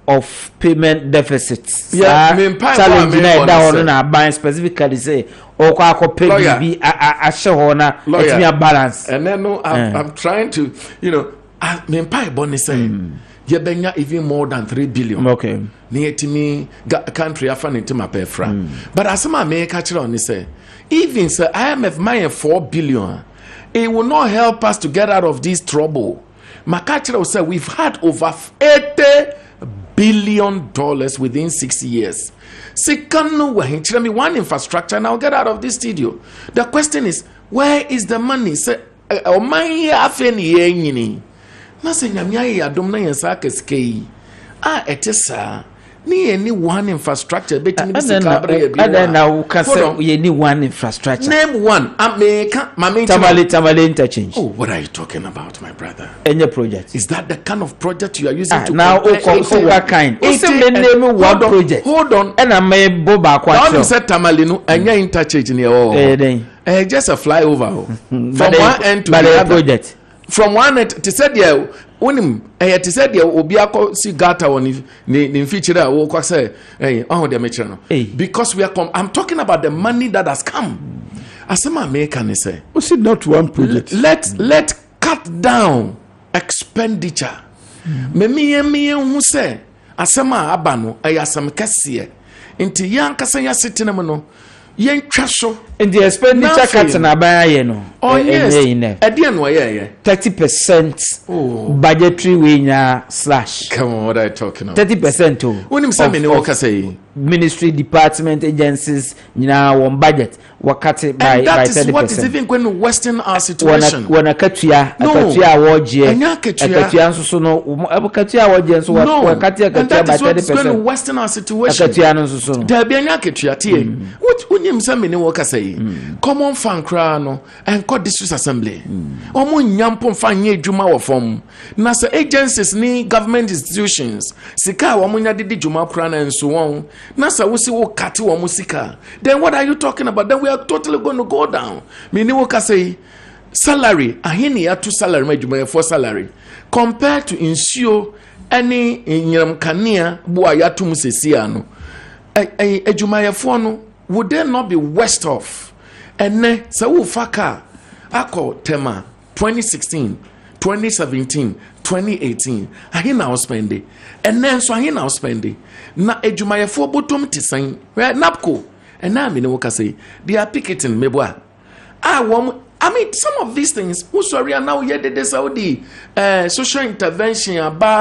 of payment deficits challenge na down na buy specifically say or pay be a shehona let me balance and then no I'm trying to I mean pie bonnie say yebenya even more than 3 billion. Okay. Near to me, country afan into my pay fra. But as my make catcher on say, even sir, IMF my 4 billion, it will not help us to get out of this trouble. My catcher will say we've had over $80 billion within 6 years. Second, no way, tell me one infrastructure and I'll get out of this studio. The question is, where is the money? Say, oh my, afeni Nasa nyamya ya dom na yensa keske etesa ni any one infrastructure betimi discover ya bi ada na ukase ye ni one infrastructure. Name one. America Tamale interchange. Oh, what are you talking about, my brother? Any project? Is that the kind of project you are using to now what kind? It's the name one project. Hold on. And I may bo ba kwa. Now you said Tamale no anya interchange ni just a flyover from one end to the other project. From one end to said yeah unim to said yeah obi akọ si gata woni ni feature that wo kwa say de metre no because we are I'm talking about the money that has come. Asema American say was it not one project? Let cut down expenditure. Me hu say asema aba no asem kese nti yan kasa ya sitinam no yen twaso in the expenditure cut na ban ye no. Oh yes. Edian wa ye 30% budgetary we slash. Come on, what are you talking about? 30% when him say me no say ministry, department, agencies, one budget wakati by 30%. That is what is even going to worsen our situation. When a katua awardje katua nso no katua awardje nso wakati katua by 30%. That is going to worsen our situation. Katua nso so no there be anya katua tie what unyim say me ne wo ka say common fan kra no and court district assembly omo nyampo mfa nya adwuma wo fom na say agencies ni government institutions sika wo nya didi dwuma kra na nso won na say wo si wo kate wo musika then what are you talking about? Then we are totally going to go down. Me ni wo ka say salary ahini ya to salary ma dwuma for salary compared to insuo any nyam kanea bo ayatum sesia no adwumayefo no would they not be worst off? And ne se wo faka akọ tema 2016 2017 2018 ahina was spending and then so ahina was spending na adwumayefo botom tisan napco and na me ne wo ka say they are picketing meboa I mean, some of these things, who sorry are now yet the Saudi social intervention,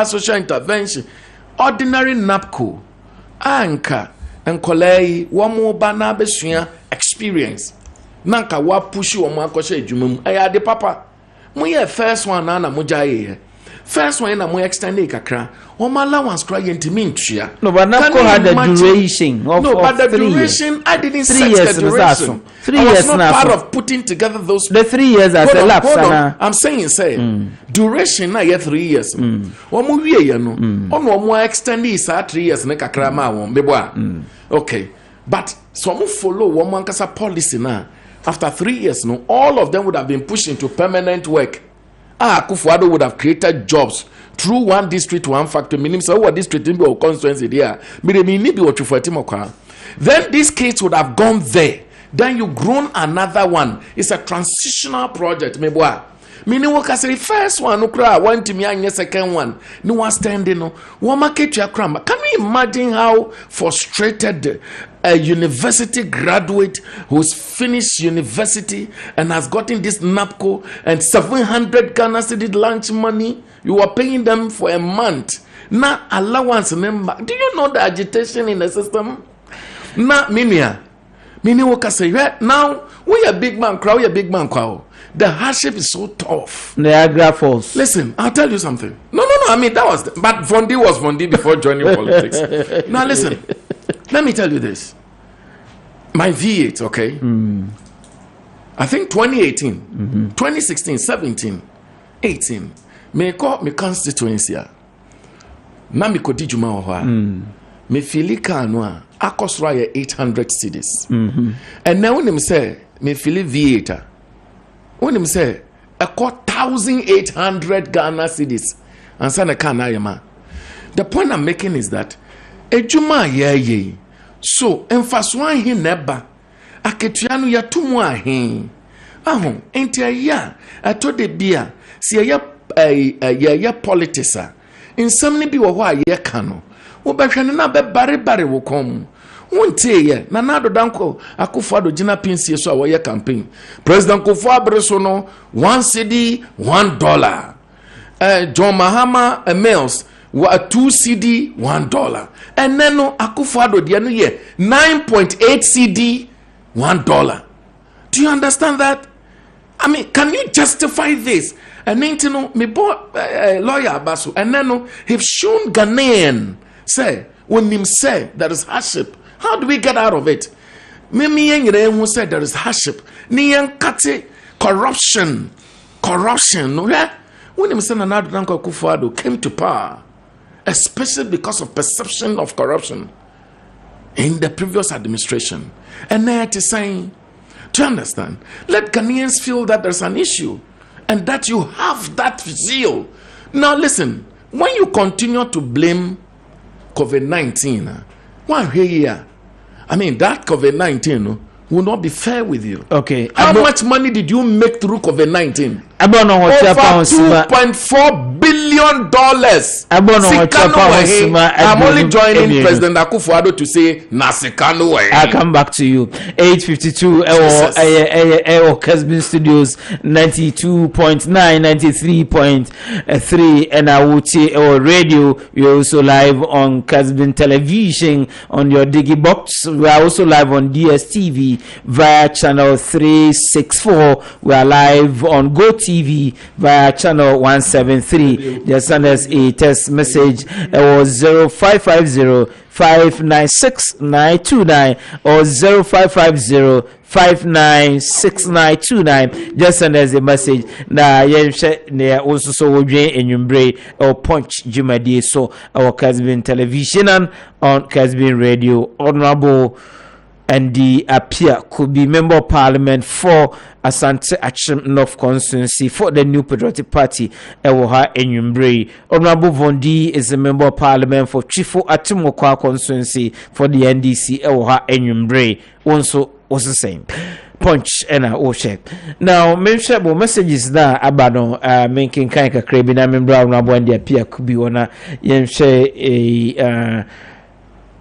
social intervention, ordinary NAPCO, anka, and kolei, one more bana besua experience. Nanka wa push you on my koshe jumum. I the papa. Moye first one na mujaye. First one na mo extend kakra. O my allowance cry intimintia. No, but NAPCO had the duration of no, but the duration years. I didn't 3 set years the duration. 3 I was years not now. part of putting together those. The 3 years as a lapse. Hold on. I'm saying duration na ye 3 years. Omo wie ye no. Ono omo extend is 3 years na kakra ma won beboa. Okay. But some follow one mankasa policy na after 3 years no all of them would have been pushed into permanent work. Kufuado would have created jobs through one district, one factory. Meaning, so what district in your constituency there? Then these kids would have gone there. Then you grown another one. It's a transitional project. Meaning, what I say, first one, one to me, and second one, no one standing. No one market your cramba. Can you imagine how frustrated a university graduate who's finished university and has gotten this NAPCO and 700 Ghana cedi lunch money? You are paying them for a month. Now allowance member. Do you know the agitation in the system? Now, Minia what I say, now we a big man crowd, we a big man crowd. The hardship is so tough. Niagara Falls. Listen, I'll tell you something. No. I mean, that was but Fondi was Fondi before joining politics. Now listen, let me tell you this. My V8, okay? I think 2018, 2016, 17, 18. Me call me constituency. Na me kodi juma ho me fili ka no a akosra ye 800 cedis. And now when him say me fili V8. When him say a 1,800 Ghana cedis and sana kana yama. The point I'm making is that ejuma ye so emfaswan hi neba aketuanu ya tumu ahin ahun enti aya atode bia si ya politics in some be wa ye kano wo behwe ne na be bare wo kom wonte ye na nado danko Akufo-Addo gina pinsie so a wo ye campaign President Akufo-Addo so no 1 cedi $1 John Mahama Mills wa 2 cedi $1 and then no Akufo-Addo de no ye 9.8 cedi $1. Do you understand that? I mean, can you justify this? And then you know, me lawyer Basu, and then no, have shown Ghanaian say when him say there is hardship. How do we get out of it? Me who said there is hardship. Niyan kate corruption. No, yeah. When him say Nana Danko Akufo-Addo came to power, especially because of perception of corruption in the previous administration, and now it is saying. Do you understand? Let Ghanaians feel that there's an issue and that you have that zeal. Now listen, when you continue to blame COVID-19, why here? I mean, that COVID-19 will not be fair with you. Okay. How much money did you make through COVID-19? Over $2.4 billion. I'm only joining President Akufo-Addo to say Nasikano. I'll come back to you. 8:52 Kessben Studios 92.9, 93.3 and Awuti radio. We're also live on Kessben Television on your Digibox. We are also live on DSTV via channel 364. We are live on GoTV via channel 173. Just send us a text message. It was 0550-596-929 or 0550-596-929. Just send us a message. Na yenshe also so wodwen enyumbre or punch jumadi so our Kessben Television and on Kessben Radio. Honorable and the appear could be member of parliament for Asante Achim North constituency for the New Patriotic Party. Ewoha Enyumbre. Honorable Vondi is a member of parliament for Chifo Atimokwa constituency for the NDC. Ewoha Enyumbre. Also was the same. Punch and Oshe. Now, mentionable messages that Abano making kind of crabby. I remember Honorable and the appear could be on a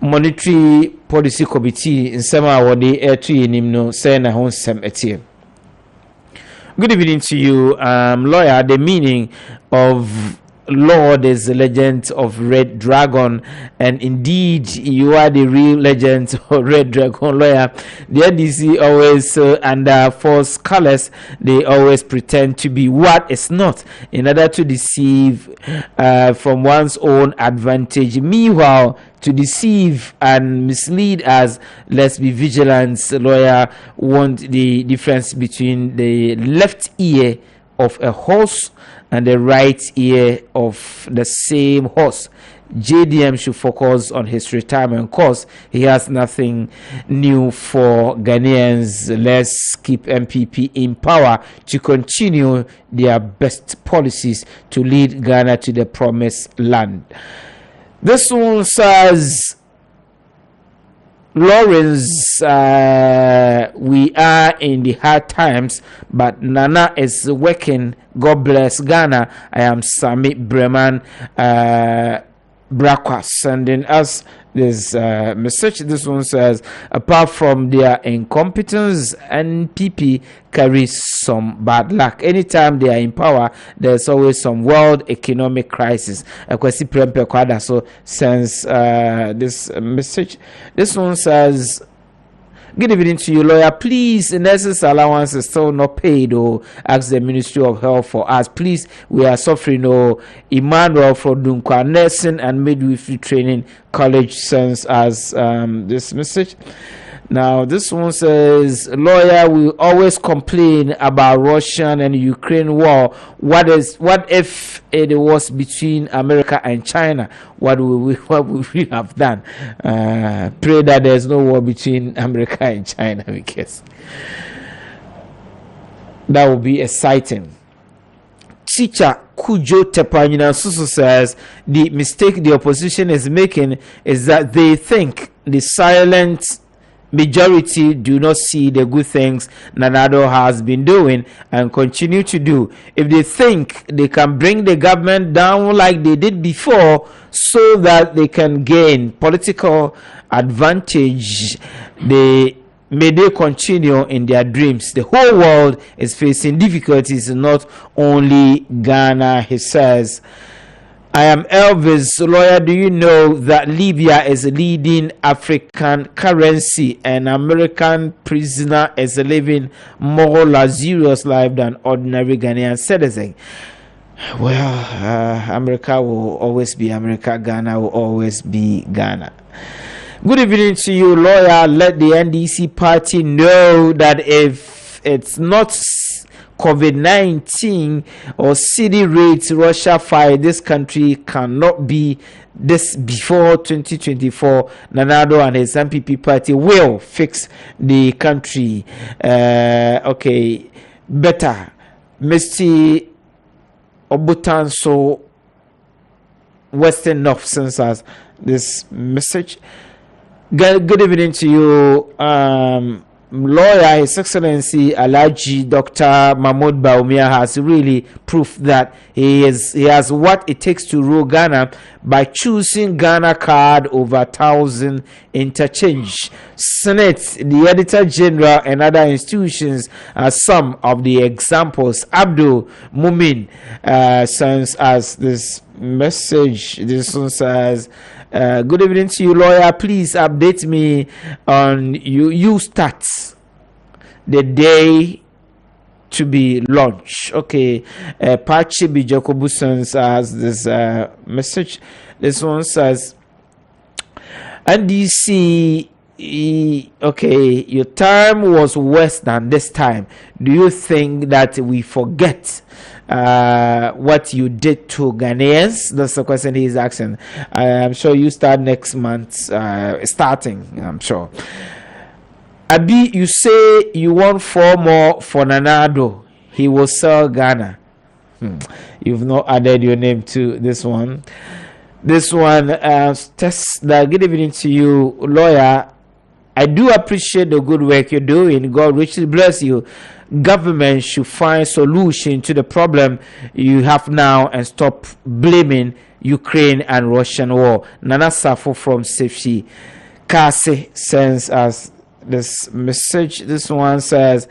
monetary policy committee in some hour the air to no say na hon sem etie. Good evening to you, lawyer. The meaning of Lord is the legend of Red Dragon, and indeed you are the real legend of Red Dragon, lawyer. The NDC always under false colors, they always pretend to be what is not in order to deceive from one's own advantage. Meanwhile, to deceive and mislead us, let's be vigilant. Lawyer want the difference between the left ear of a horse and the right ear of the same horse. JDM should focus on his retirement course. He has nothing new for Ghanaians. Let's keep MPP in power to continue their best policies to lead Ghana to the promised land. This one says, Lawrence, we are in the hard times, but Nana is working. God bless Ghana. I am Sami Breman Brakwa sending us this message. This one says, apart from their incompetence, NPP carries some bad luck. Anytime they are in power, there's always some world economic crisis. Kwesi Prempe Kwada so sends this message. This one says, good evening to you, lawyer. Please, nurses' allowance is still not paid. Or ask the Ministry of Health for us. Please, we are suffering. Emmanuel from Dunkwa Nursing and Midwifery Training College sends us this message. Now, this one says, lawyer will always complain about Russian and Ukraine war. What if it was between America and China? What would we have done? Pray that there's no war between America and China, because that would be exciting. Teacher Kujo Tepanyina Susu says the mistake the opposition is making is that they think the silent majority do not see the good things Nanado has been doing and continue to do. If they think they can bring the government down like they did before so that they can gain political advantage, may they continue in their dreams. The whole world is facing difficulties, not only Ghana, he says. I am Elvis, lawyer. Do you know that Libya is a leading African currency and American prisoner is living more luxurious life than ordinary Ghanaian citizen? Well, America will always be America. Ghana will always be Ghana. Good evening to you, lawyer. Let the NDC party know that if it's not COVID-19 or city rates Russia fire, this country cannot be this before 2024. Nanado and his MPP party will fix the country. Okay, better. Mr. Obutanso Western North sends us this message. Good evening to you, lawyer. His Excellency Alhaji Dr. Mahmoud Baumia has really proved that he has what it takes to rule Ghana by choosing Ghana card over 1,000 interchange. Senate, the Editor General, and other institutions are some of the examples. Abdul Mumin sends us this message. This one says, good evening to you, lawyer. Please update me on you start the day to be launched. Okay, Pachi Bijokobuson has this message. This one says, NDC, okay, your time was worse than this time. Do you think that we forget what you did to Ghanaians? That's the question he's asking. I'm sure you start next month, starting, I'm sure. Abi, you say you want 4 more for Nanado. He will sell Ghana. You've not added your name to this one. This one, good evening to you, lawyer. I do appreciate the good work you're doing. God richly bless you. Government should find solution to the problem you have now and stop blaming Ukraine and Russian war. Nana Safo from Safety Kase sends us this message. This one says,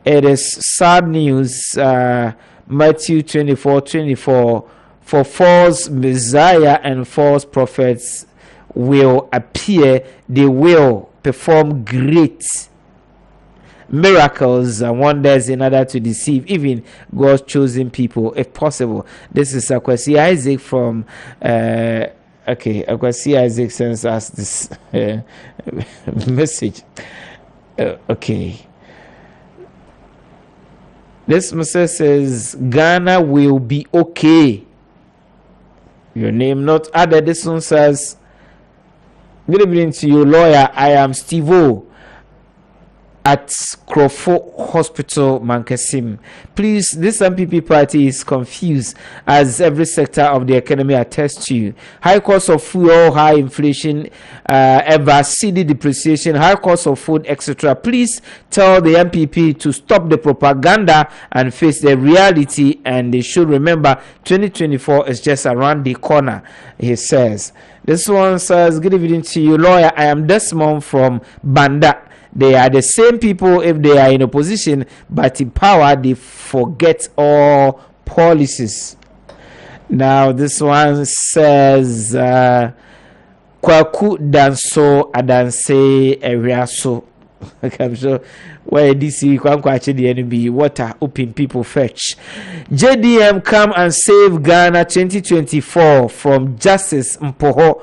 it is sad news, Matthew 24:24, for false Messiah and false prophets will appear. They will perform great miracles and wonders in order to deceive even God's chosen people, if possible. This is Akwasi Isaac from okay, Akwasi Isaac sends us this message. Okay, this message says Ghana will be okay. Your name not added. This one says, good evening to you, lawyer. I am Steve O at Krofo Hospital, Mankasim. Please, this MPP party is confused as every sector of the economy attests to. High cost of fuel, high inflation, ever cedi depreciation, high cost of food, etc. Please tell the MPP to stop the propaganda and face the reality, and they should remember 2024 is just around the corner, he says. This one says, good evening to you, lawyer. I am Desmond from Banda. They are the same people if they are in opposition, but in power they forget all policies. Now this one says, Kwaku danso adanse eriaso. I'm sure where DC Kwankwache the enemy water open people fetch. JDM come and save Ghana 2024 from Justice Mpoho.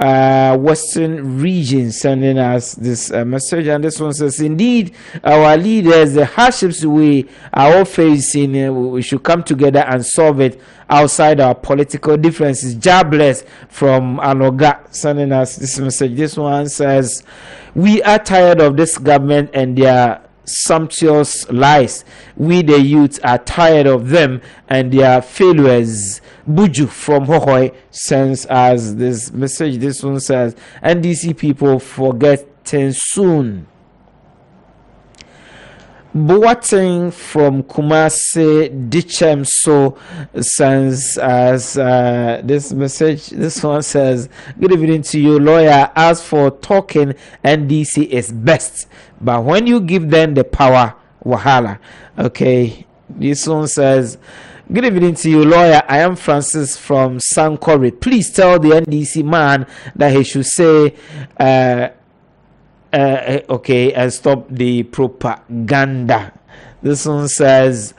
Western region sending us this message, and this one says, indeed, our leaders, the hardships we are all facing, we should come together and solve it outside our political differences. Jobless from Anoga sending us this message. This one says, we are tired of this government and their sumptuous lies. We the youth are tired of them and their failures. Buju from Hohoi sends us this message. This one says, NDC people forgetting soon. Boateng from Kumasi Dichem so sends as this message. This one says, "Good evening to you, lawyer. As for talking, NDC is best, but when you give them the power, wahala." Okay, this one says, "Good evening to you, lawyer. I am Francis from Sankore. Please tell the NDC man that he should say okay, and stop the propaganda." This one says,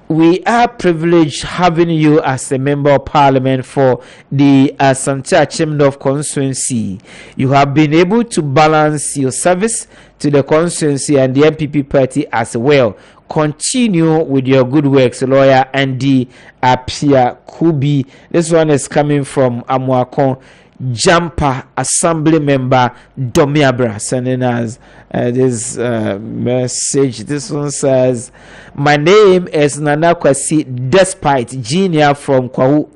"We are privileged having you as a member of parliament for the Asante Achimdorf constituency. You have been able to balance your service to the constituency and the MPP party as well. Continue with your good works, lawyer Andy Apia Kubi." This one is coming from Amuakon Jumper Assembly Member Domiabra, sending us this message. This one says, "My name is Nana Kwasi Despite Genia from Kwahu.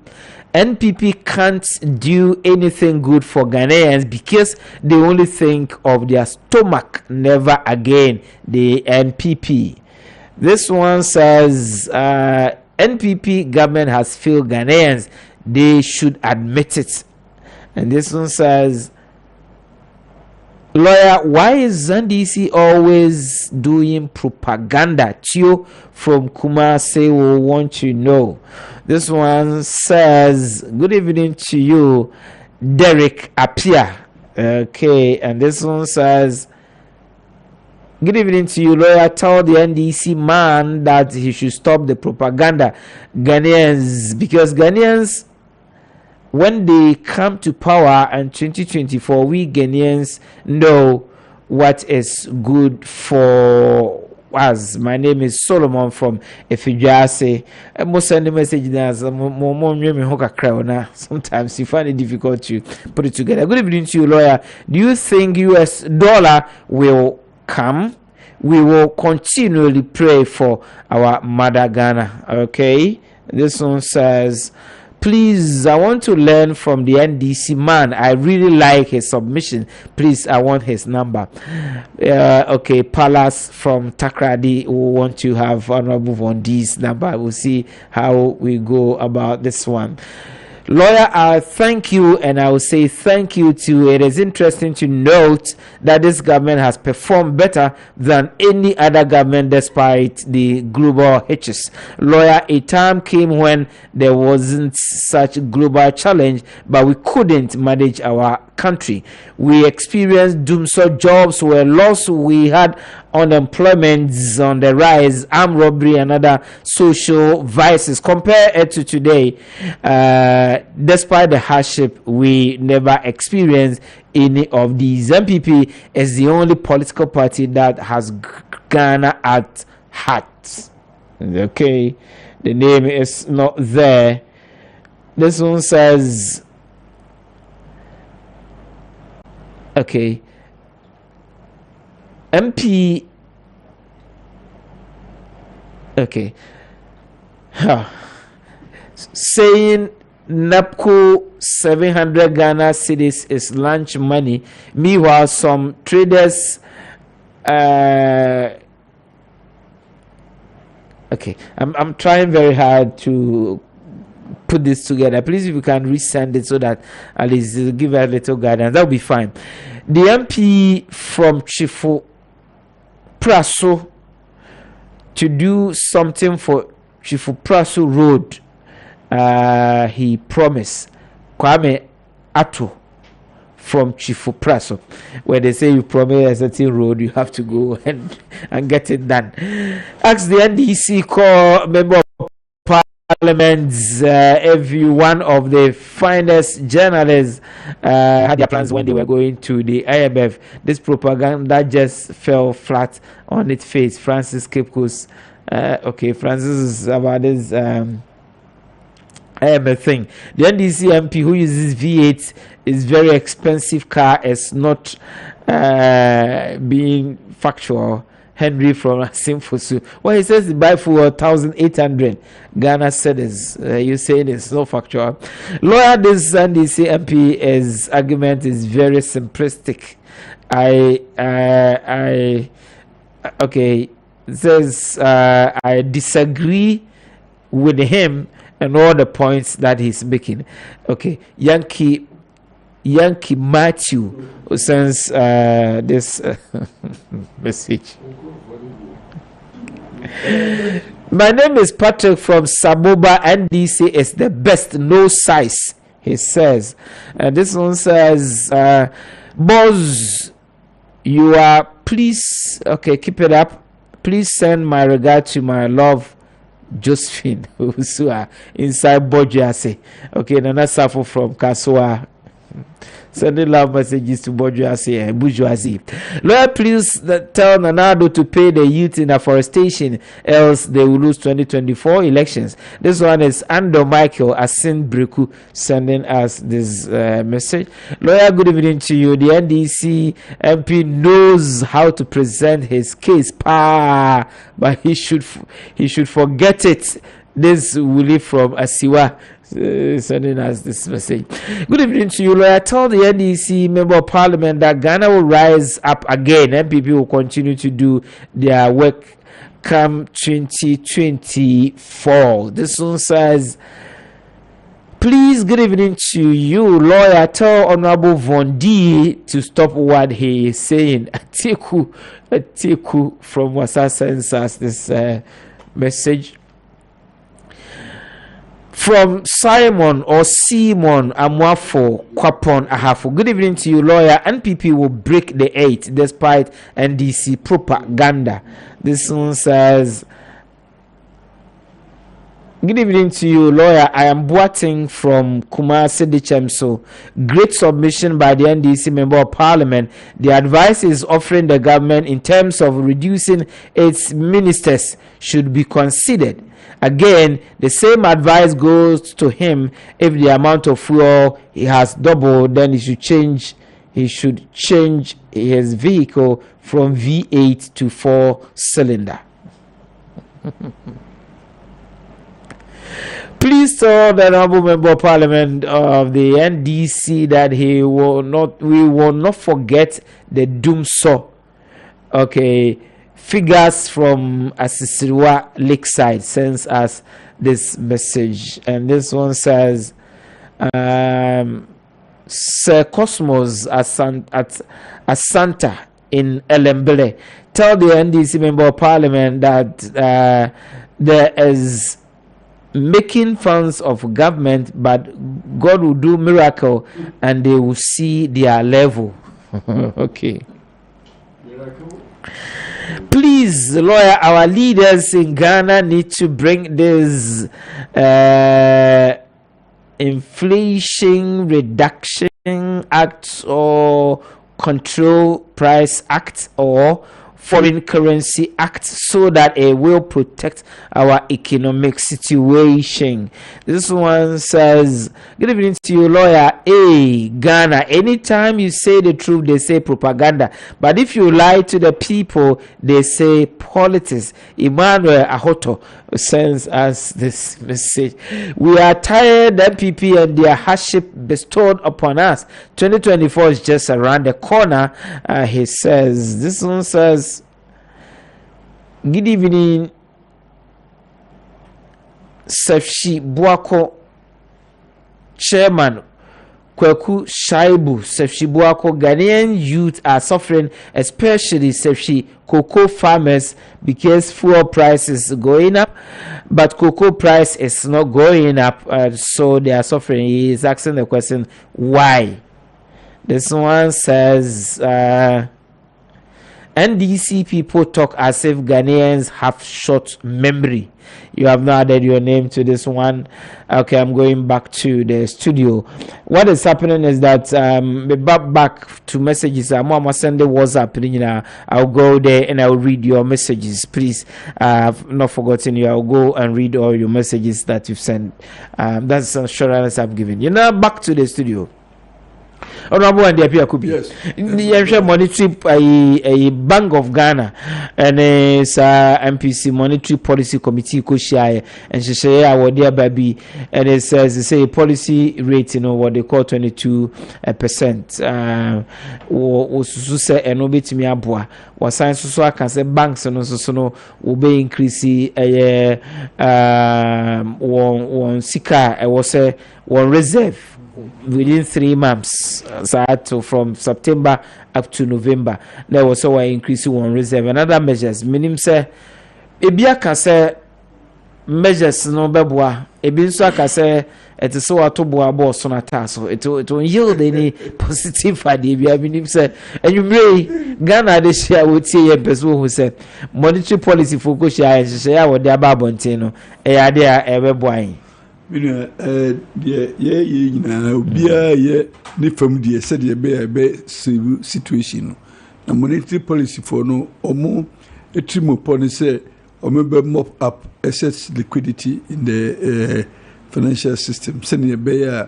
NPP can't do anything good for Ghanaians because they only think of their stomach, never again the NPP." This one says, "NPP government has failed Ghanaians. They should admit it." And this one says, "Lawyer, why is NDC always doing propaganda? Tio from Kumasi will want to know." This one says, "Good evening to you, Derek Apia." Okay, and this one says, "Good evening to you, lawyer. Tell the NDC man that he should stop the propaganda. Ghanaians, because Ghanaians, when they come to power in 2024, we Ghanaians know what is good for us." My name is Solomon from Efijase. Most send the message now. Sometimes you find it difficult to put it together. Good evening to you, lawyer. Do you think US dollar will come? We will continually pray for our mother Ghana. Okay, this one says, "Please, I want to learn from the NDC man. I really like his submission. Please, I want his number." Okay, Palace from Takradi will want to have Honorable Vondi's number. We'll see how we go about this one. Lawyer, I thank you, and I will say thank you too. It is interesting to note that this government has performed better than any other government despite the global hitches. Lawyer, a time came when there wasn't such global challenge, but we couldn't manage our country. We experienced doomsday, jobs were lost, we had unemployment on the rise, armed robbery, and other social vices. Compare it to today. Despite the hardship, we never experienced any of these. MPP is the only political party that has Ghana at heart. Okay, the name is not there. This one says, okay, MP, okay, saying NAPCO 700 Ghana cedis is lunch money. Meanwhile, some traders, okay, I'm trying very hard to put this together. Please, if you can resend it so that at least it'll give a little guidance, that'll be fine. The MP from Chifu Praso to do something for Chifu Praso Road. He promised. Kwame Ato from Chifu Praso, where they say you promise a certain road, you have to go and get it done. Ask the NDC call member of Parliament, every one of the finest journalists had their plans when they were going to the IMF. This propaganda just fell flat on its face. Francis Cape Coast. Okay, Francis is about this IMF thing. The NDC MP who uses V8 is very expensive car is not being factual. Henry from Asimfosu. Well, he says the buy for 1,800 Ghana cedis. You say it's not factual. Lawyer, this NDC MP's argument is very simplistic. Okay, it says I disagree with him and all the points that he's making. Okay, Yankee Matthew sends this message. My name is Patrick from Samoba. NDC is the best, no size, he says. This one says, boss, you are, please, okay, keep it up. Please send my regard to my love, Josephine, who's inside Bojuase. Okay, Nana Safo from Kasua. Sending love messages to bourgeoisie. Lawyer, please tell Nanado to pay the youth in afforestation, else they will lose 2024 elections. This one is Ando Michael Asin Breku sending us this message. Lawyer, good evening to you. The NDC MP knows how to present his case, but he should forget it. This Willie from Asiwa sending us this message. Good evening to you, lawyer. Tell the NDC member of parliament that Ghana will rise up again. MPP will continue to do their work come 2024. This one says, please, good evening to you, lawyer. Tell Honorable Von D to stop what he is saying. Atiku from Wasa sends us this message. From Simon or Simon Amwafo Kwapon Ahafo. Good evening to you, lawyer. NPP will break the 8 despite NDC propaganda. This one says, good evening to you, lawyer. I am Boating from Kumasi Dichemso. Great submission by the NDC member of parliament. The advice is offering the government in terms of reducing its ministers should be considered. Again, the same advice goes to him. If the amount of fuel he has doubled, then he should change his vehicle from V8 to 4-cylinder. Please tell the honorable member of parliament of the NDC that we will not forget the Doomsaw. Okay, figures from Asisiriwa Lakeside sends us this message, and this one says, Sir Cosmos at Santa in Elembele, tell the NDC member of parliament that there is making funds of government, but God will do miracle and they will see their level. Okay. Miracle. Please, lawyer, our leaders in Ghana need to bring this Inflation Reduction Act or Control Price Act or Foreign Currency Act so that it will protect our economic situation. This one says, good evening to you, lawyer. Hey, Ghana, anytime you say the truth, they say propaganda. But if you lie to the people, they say politics. Emmanuel Ahoto sends us this message. We are tired, MPP and their hardship bestowed upon us. 2024 is just around the corner. He says, this one says, good evening, Sefshi Buako, Chairman Kweku Shaibu. Sefshi Buako, Ghanaian youth are suffering, especially Sefshi cocoa farmers, because fuel prices going up, but cocoa price is not going up, so they are suffering. He is asking the question, why? This one says, NDC people talk as if Ghanaians have short memory. You have not added your name to this one. Okay, I'm going back to the studio. What is happening is that back to messages. I'm sending WhatsApp. I'll go there and I'll read your messages. Please, I've not forgotten you. I'll go and read all your messages that you've sent. That's the assurance I've given. Back to the studio. Honorable and the Kubi. Yes. The monetary a Bank of Ghana and MPC Monetary Policy Committee Koshia and she say our dear baby and it says they say policy rate what they call 22%. Was say and no bit me abua was science so I can say banks and also no will be increasing one sika I was say one reserve within 3 months, so from September up to November, there was also an increase in reserve and other measures. Meaning, say, Ebia can say measures no beboa, Ebinso can say it is so to boa boss on a task, so it will yield any positive idea. Meaning, say, and you may Ghana this year would say a person who said monetary policy focus, I say, I would the Babontino, a idea ever buying. Mina obia ye ne fam de said ye be situation na monetary policy for no omo etrimo pon say omo be mop up excess liquidity in the financial system say ye be ya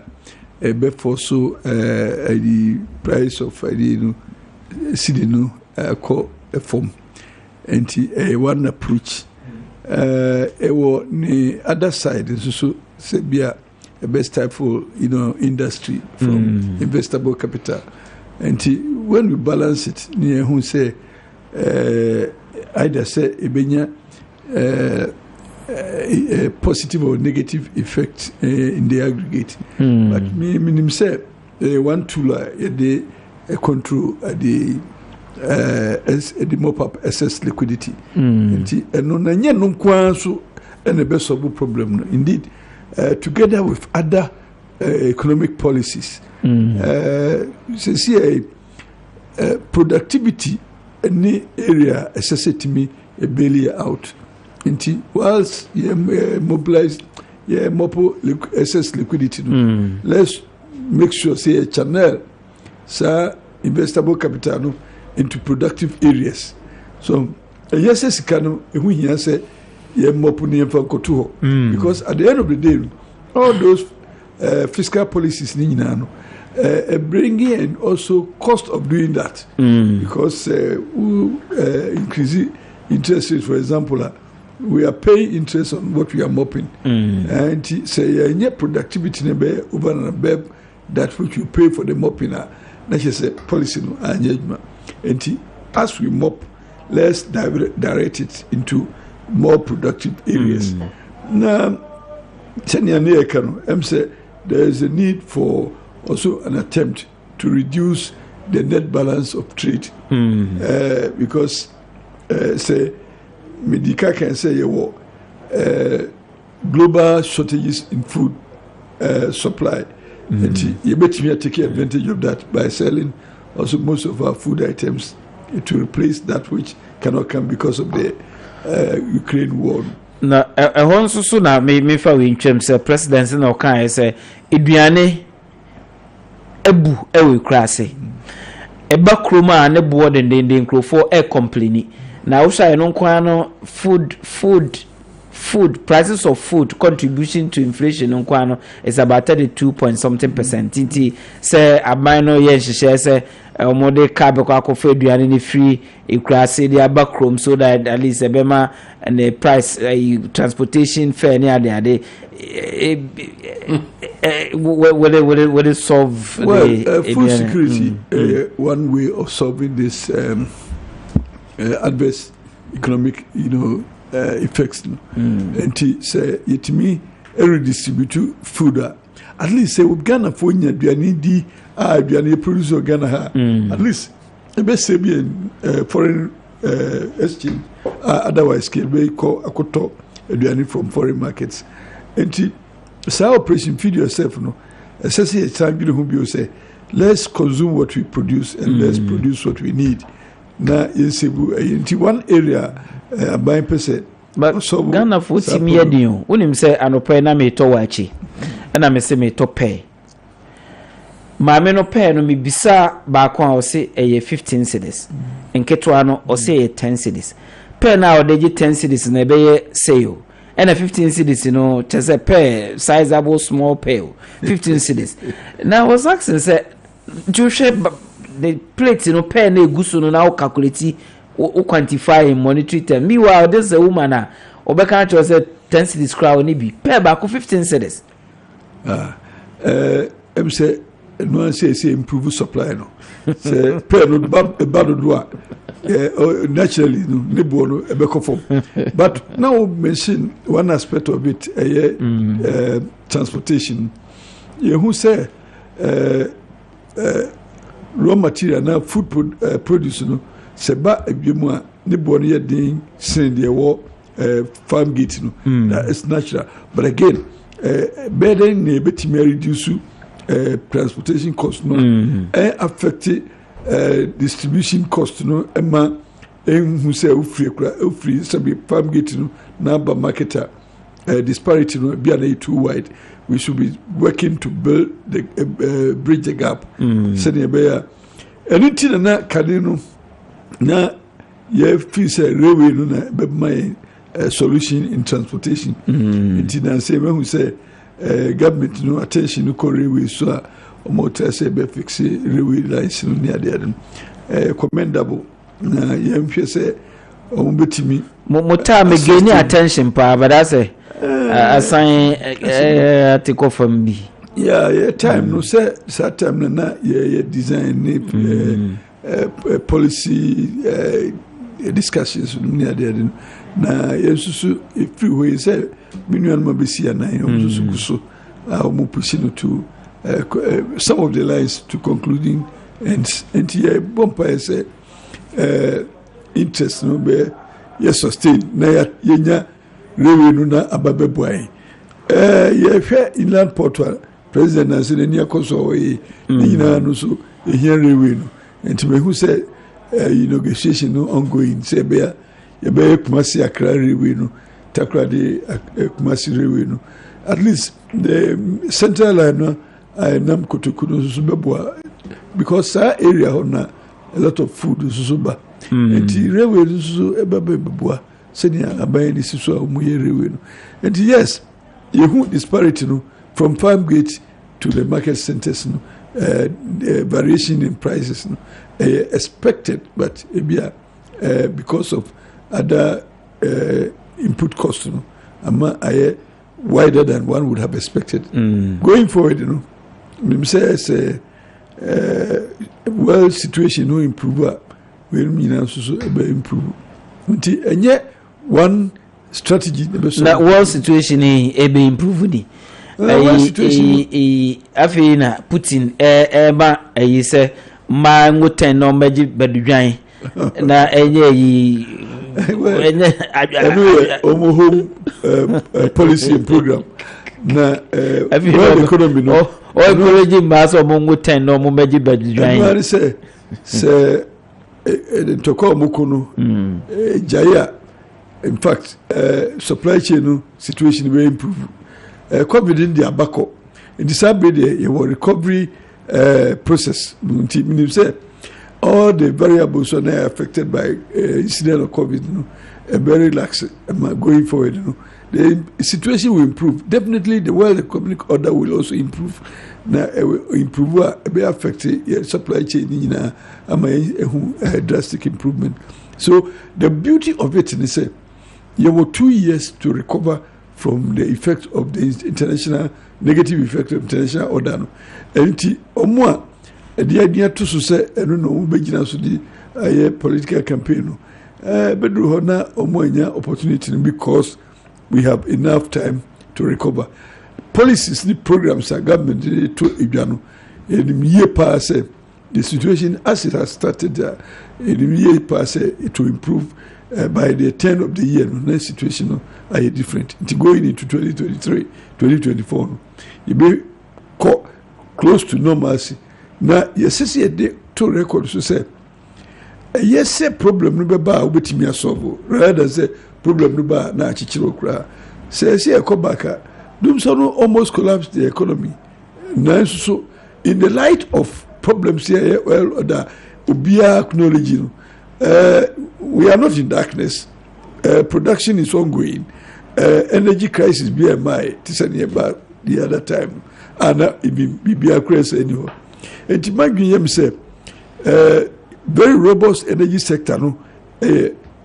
be for so the price of cedi no call a form enti one approach wo ni other side so Sebia a best type for industry from investable capital, and when we balance it, near who say either say a positive or negative effect in the aggregate. But me say one tool they control the mop up excess liquidity, and no so and the best of the problem indeed. Together with other economic policies, productivity in the area assessed me a bail out. Whilst you mobilize, excess liquidity, let's make sure say a channel, investable capital into productive areas. So yes, can we say. Because at the end of the day, all those fiscal policies bring in also cost of doing that. Because increasing interest rates, for example, we are paying interest on what we are mopping. And say productivity over and above that which you pay for the mopping. That's just a policy and as we mop, let's direct it into more productive areas. Now, there is a need for also an attempt to reduce the net balance of trade because say Medica can say global shortages in food supply, and you bet me take advantage of that by selling also most of our food items to replace that which cannot come because of the Ukraine war. Na ehon so na me fa we ntwem se president na okan say eduane ebu ewe krase eba kroma ne bo den nkrofo complain na wo sha no kwan no food prices of food contribution to inflation no kwan no is about 32.something%. Tinti say aban no ye hihye say omode ka be kwa kofa aduane ne free ekrase dia bakrom so that at least ebema and the price transportation fare ne ade will it solve food security one way of solving this adverse economic effects and say it me redistribute food at least say we Ghana for nya aduane di aduane produce Ghana at least e be say be foreign exchange otherwise can be call akoto aduane from foreign markets and so operation feed yourself no say a time who be say let's consume what we produce and let's produce what we need na insebu into one area buying percent but so Ghana for timi yadin unim say anopa na me to wachi na me say me to pay maame no pay no me bisa ba ko a o say 15 cedis enketo no o say 10 cedis pay na o dey 10 cedis na be ye sale and 15 cedis no just a pay sizable small pay 15 cedis now was asking say Joshua, the plate no pen a guso no now calculate o quantify monetary term. Meanwhile, there's a woman obeka cho say 10 cedis crowd ni bi pay back 15 cedis. Em say no say improve supply no. Say pay no bad do naturally no nebo no ebeko form. But now mention one aspect of it transportation. You who say raw material na food produce no seba ebiemu a ne bo no ye din sen de wo farm gate no that is natural, but again better ne betimi reduce transportation cost no affect distribution cost no ema who say free sabi farm gate no na ba marketer disparity no be an too wide. We should be working to build the bridge the gap. Senior Bear, anything na kadino na ye feel say railway no na be my solution in transportation. It na say when we say government no attention no railway so omo say be fix railway lines no near there. Commendable. Na ye mfe say omo betimi mo time again attention pa but I say assign article from me. Yeah, time no say time na design policy discussions near there na yesusu if we say minuan mabesi na yesusu so mo pushing to some of the lines to concluding and here bompa say interest no be sustain na yenya revenue na ababeboy ye hwe inland port president na se ni akoso yi nyina no so ehia revenue enti me hu say negotiation no ongoing say be ye Kumasi Accra revenue takra de Kumasi revenue at least the central line no nam kotokuno so beboa because that area na a lot of food so ba enti revenue so ebabeboa senior abaye this is so muyerewe no. And yes, you disparity no from farm gate to the market centers no variation in prices no expected, but because of other input costs no ama wider than one would have expected. Going forward, you know, say world situation no improve we mean so improve and yet one strategy na world situation be improve ni afi na Putin ba say ma ngoten no meji bedudwan na enye omo home policy and program na world economy no o encourage ma so mo ngoten no mo meji bedudwan say to come kono jaya. In fact, supply chain situation will improve. COVID in the abako. In the same recovery process. Meaning say all the variables are now affected by incident of COVID. Very lax. Going forward, the situation will improve. Definitely, the world economic order will also improve. Now, improve be affected supply chain. Drastic improvement. So the beauty of it is say. You were 2 years to recover from the effect of the international negative effect of international order. And omwa the idea to say no begina so the political campaign. Bedru hona omwa opportunity because we have enough time to recover. Policies, the programs are government to Ijano. In year pass the situation as it has started in year pass it will improve. By the turn of the year, the situation are different. It's going into 2023, 2024. You be close to normalcy. Now, yes, a day to record to say, yes, a problem no ba ubeti mi asolve. Rather say problem no ba na chichiro kra. Say a come back. Dum so no almost collapsed the economy. Now, so in the light of problems here, well, that ubia acknowledge. We are not in darkness. Production is ongoing. Energy crisis, BMI, this and about the other time. And it be a crisis anymore. And to my dream say, very robust energy sector, no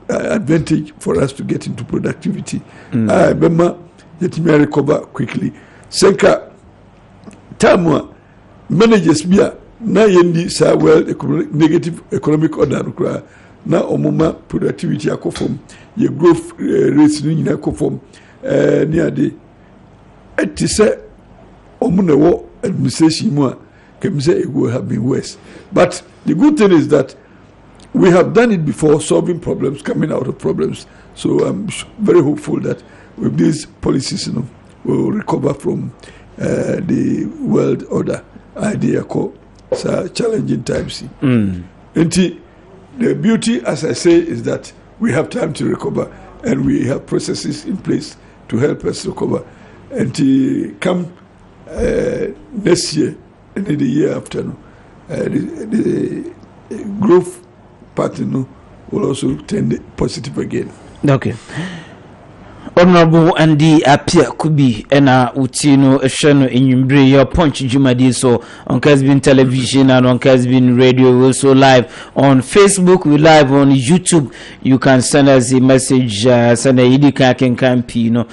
advantage for us to get into productivity. I remember that me recover quickly. Senka time managers bia na yendi sa well negative economic order na omoma productivity akofom ye growth rates ni nyina akofom ni ade eti se omuna wo administration mu a can say it would have been worse. But the good thing is that we have done it before, solving problems, coming out of problems. So I'm very hopeful that with these policies, we will recover from the world order idea called challenging times. And the beauty, as I say, is that we have time to recover and we have processes in place to help us recover. And to come next year and the year after, the growth pattern will also tend positive again. Okay. Honorable Andy Apia Kubi ena utino esheno inyumbre your punch jumadi so on Kessben television and on Kessben radio, we're also live on Facebook, we live on YouTube. You can send us a message send a idika kenkampi na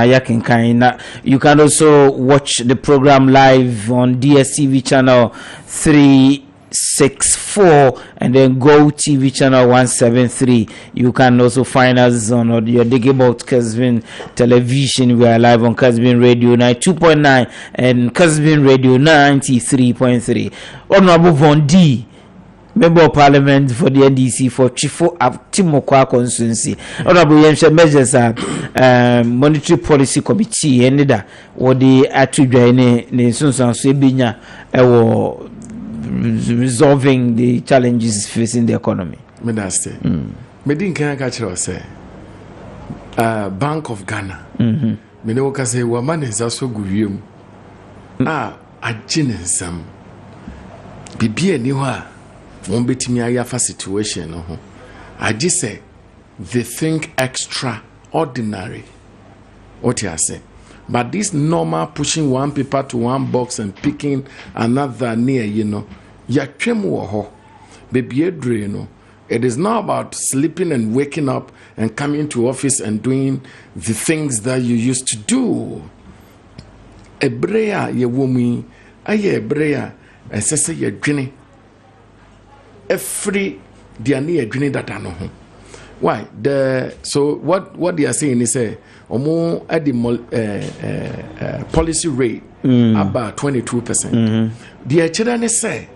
yakenkai na. You can also watch the program live on DSTV channel 364 and then Go TV channel 173. You can also find us on your Digable Kessben television. We are live on Kessben radio 92.9 and Kessben radio 93.3. Honorable Von D, Member of Parliament for the NDC for Chifo Timokwa constituency. Honorable Yemsha measures monetary policy committee and that what the attribute ne sunsan so binya resolving the challenges facing the economy. Me that's it. Me din kan catch say Bank of Ghana. Me ne woka say wa man is also guwiem. Agine nsam. Bibie ni ho a won betimi ayafa situation no ho. Agi say they think extraordinary. What you say? But this normal pushing one paper to one box and picking another near, baby, it is not about sleeping and waking up and coming to office and doing the things that you used to do. Ebrea ye woman, aye ebrea, and say ye drinny. Every dia near drinny that I know. Why? So what they are saying is omo at the policy rate about 22%. The children say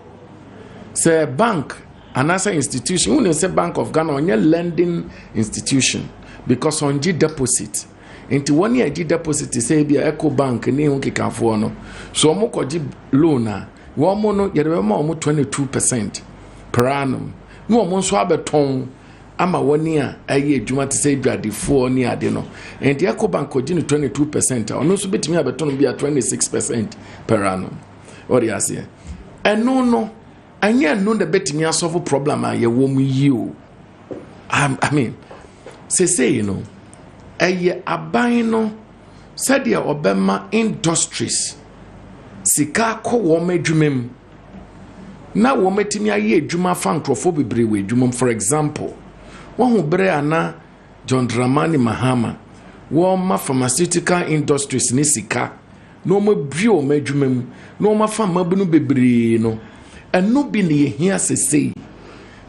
bank and as an institution, when say Bank of Ghana on your lending institution because on G deposit. Into 1 year G deposit say be Eco Bank ni unki kanfo no. So omo ko G loan na wo omo no ye be ma omo 22% per annum. No omo so abeton ama woni a aye adwuma te say dwadefo ni ade no and the Eco Bank ko 22% ono so betimi abeton bia 26% per annum. What do you say? And no anya no the betimi asolve problem a ye wo mu yi o. I mean say aye aban no said ya obema industries sika ko wo madwumem na wo metimi aye adwuma fa nkrofo bebre we adwumam. For example, one who bre ana John Dramani Mahama ma pharmaceutical industries ni sika no mo bio madwumam no ma fa mabunu bebre no eno bi ne hia sesei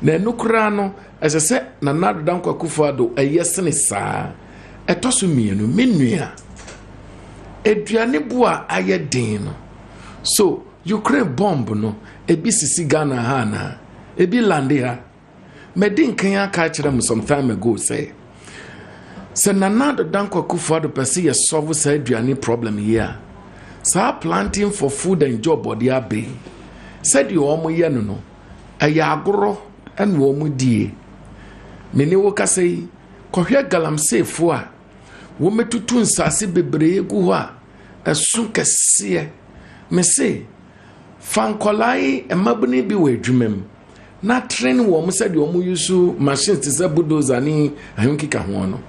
na eno kra no esese na nado dankwa kufuado ayesene saa etoso mienu menua eduane boa ayedin no. So Ukraine bomb no ebi sisi Ghana ha na ebi lande ha medin kan aka kire some time ago say na nado dankwa kufuado pese ye solve say eduane problem here. Sa planting for food and job body abe said you omo ye no ayagoro en wo mu die meni wo ka say kohwe galamsey fo a wo metutu nsase bebre gu ho a esu kese me say fankolai emabuni bi we adwumam na train wo mo said wo mu use machines to say bulldozer ni ahunkika ho no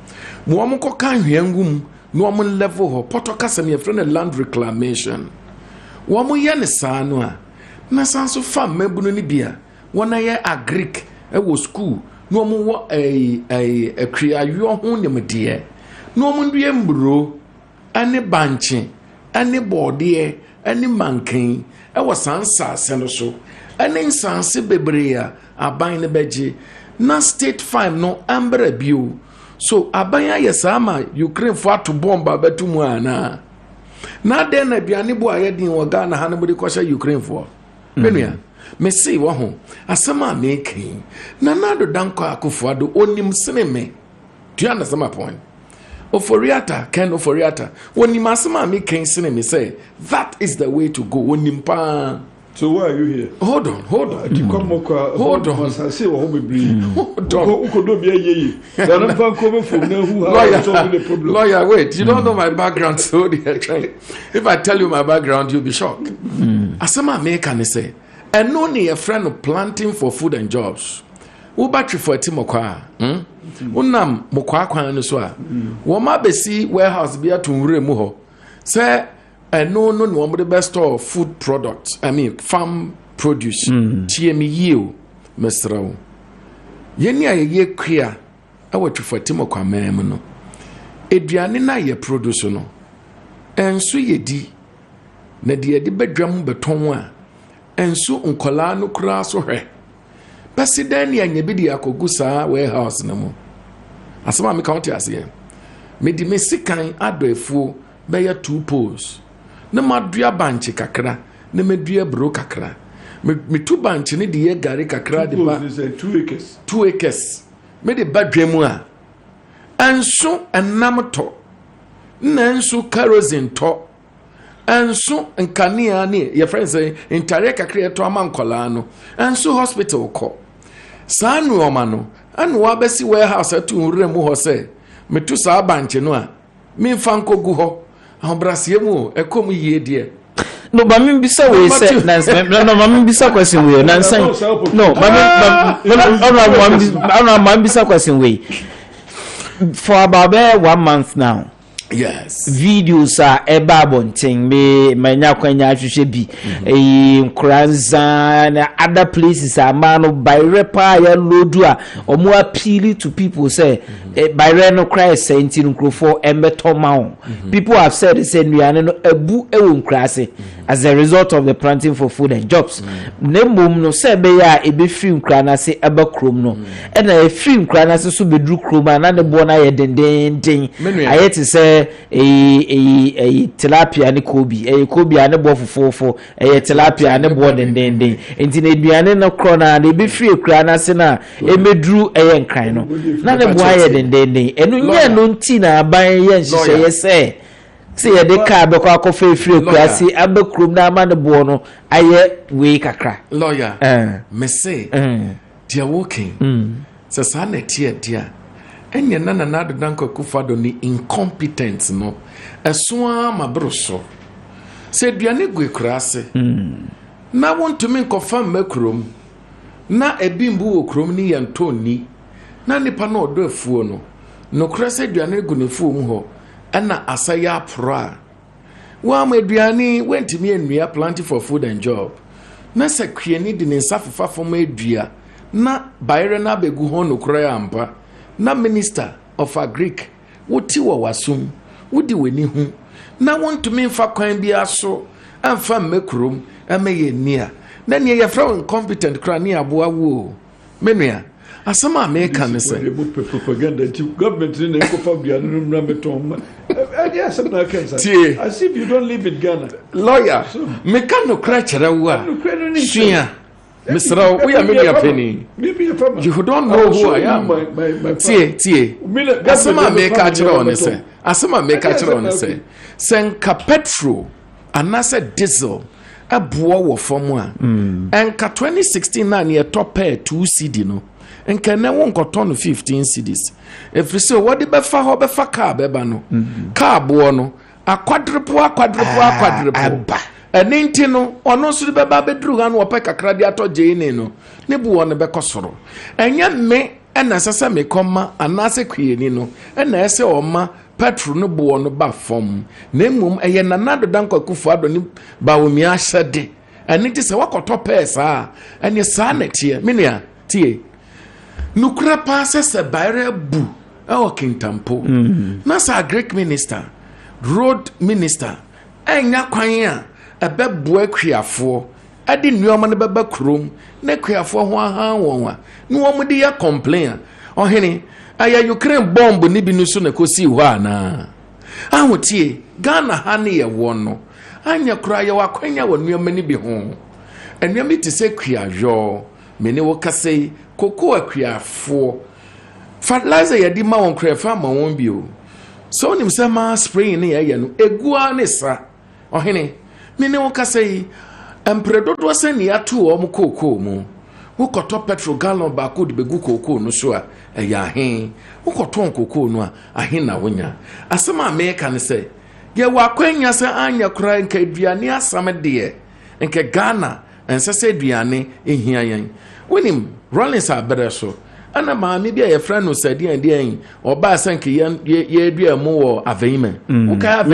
wo mo ko kan hwangum no mo level ho potokasa me friend land reclamation wo mo ye ne saa no a na sanso fam mabunu ni bia wona ye agric e school no mo wo a kriayo ho nyamde no mo ndue mburo ane banche ane bode ane mankan e wo sansa sendo so ane sanse bebre a aban ne beje na state farm no ambra bio so aban ayesa ma Ukraine fo ato bomba betumu ana na den na biane bo ayedin wo Ghana ha no bodi kwasha Ukraine fo menua me see wo ho asema making na nado danko akufuado onim sineme do you understand my point oforiata ken oforiata onim asema making sineme say that is the way to go onim pa. So why are you here? Hold on. Hold on. Hold on. I say what we bring. Who could not be a ye? Then I'm coming from there who have solved the problem. Lawyer, wait. You don't know my background, so if I tell you my background, you'll be shocked. Asama American say, and no near a friend of planting for food and jobs. Who battery for a timokwa? Unam mokwa kwa nuswa. Wama besi warehouse be at Muho. Say. And no one the best of food products. I mean, farm produce. TME yield, Mr. Yeni a ye clear. I want to for Timo Quamano. Adriani na ye produce no. And so ye di. Na di bedroom betonwa. And so uncola no crass or he. Pasidani and ye bidi akogusa warehouse no mo. Asama me county as ye. Me di me sikan adoefu beya 2 poles. Na madua banche kakra na medua bro kakra me tu banche ne de ye gare kakra de ba 2 acres 2 acres me de badwemu a anso enam to na anso kerosene to anso nkania ne ye friend say intare kakra to amankola no anso hospital ko sanu oma no anu abesi warehouse atu nremu ho say me tu sa banche no a me fanko gu ho Ambrasiemu, a come ye dear. No, Mammy be so we said, no, Mammy be so question we, Nancy. No, Mammy be so question we. For about 1 month now. Yes. Videos are a babonting me, my Nakwanya should be a Kranzan, other places are man by repair lodua or more appealing to people say by Reno Christ Saint in Crofo and Betomao. People have said the same we are a boo crassy as a result of the planting for food and jobs. Nemum no sebeya a be film cranasi abacrum no and a film cranasi so be drew cruma and the bona ding. I had to say a tilapia ne kobi ane bo fofofo tilapia ane bo dendenden enti na aduane no krona na be free kra na se na emedru nkran no na ne bo aye dendenden enu nya no nti na aban ye nhye se ye de ka be kwa ko free kra si abakrum na ama ne bo no aye we kakra lawyer me say they are working so sa na tie dia enye na do danko kufado ni incompetent no esoa mabroso se duane guekurase na want to me confirm makrom na ebimbu okrom ni yantoni na nipa na odo afuo no kurase duane gunefuo mu ho na asaya pro wa ma duane wentimi enua plant for food and job na sekriani di nsafafa fom adua na bayre na begu ho no kura ampa na minister of agric woti wa wasum wodi weni hu na want to me fa kwan bia so amfa mekrom ameye nia na ne ye fra incompetent kra ne aboa wo menua asama America ne say propaganda government ne ko fa bia no na beton as if you don't live in Ghana lawyer me kan no kra kire wo a sua Mr. We are media penny. You don't know who I am. Tie. Asama make a chiro on say. Asama make a chiro on say. Senka petrol anase diesel aboa wo fom a. Enka 2016 na ne top 2 cedi no. Enka na won koto no 15 cedis. Efri say what the befa ho befa car beba no. Car bo no akwadrepo. Enti no ono so be ba bedru ha no opa kakra de atoje ni no ne bu won be kosoro enye me ena sese me koma anase kwieni no ena ese oma petrol no bu won ba fom na emum eye nanado danko kufu ado ni ba omi ahyede and it is a walk or top pesa, and your son at here, Minia, Tie. Nukra passes a barrier boo, our King Tampo. Nasa Greek minister, road minister, and Yakwanya, a beb boy for. I didn't know man back room, neck for 1 no one would dear complain. Oh, Henny, I Ukraine bomb, but Nibi Nusuna could see one. I would see Ghana honey a one. Anya cry your Quenya when we are many be home. And you meet to say queer jaw, many will say, cocoa queer for. Fertilizer ya di ma on cray farmer won't be you. So him sama spray in the air, a guanessa. Oh, Henny, many will say. Emperador was sending ya 2 or cocoa mo. Who got top petrol gallon back could be good cocoa no sure a yahin. Who got ton cocoa no a hina winya. As some American say, ye were quenya say anya crying Kadriania summer dear and Ghana and say Diane in here. When him Rollins are better so. And a man maybe a friend who said dear or by Sanky ye dear more a vayman. Who can have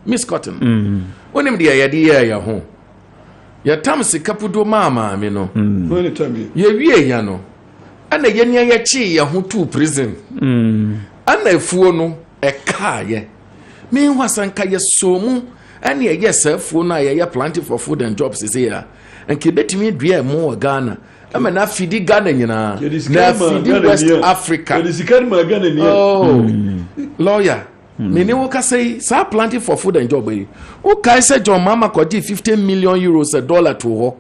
Miss Cotton. When him dear idea your home. Ya tamsi kapudo mama me no ye wie ya no ana ye nia ye chi ya hutu prison ana efuo no e ka ye me hwasanka ye somu ana ye safuo no ye plenty for food and jobs is here and kebetimi dua mo Ghana ama na fidi Ghana nyina na fidi West Africa oh lawyer many will say, Sir planting for food and job. Who can say John Mama could give 15 million euros $1 to her?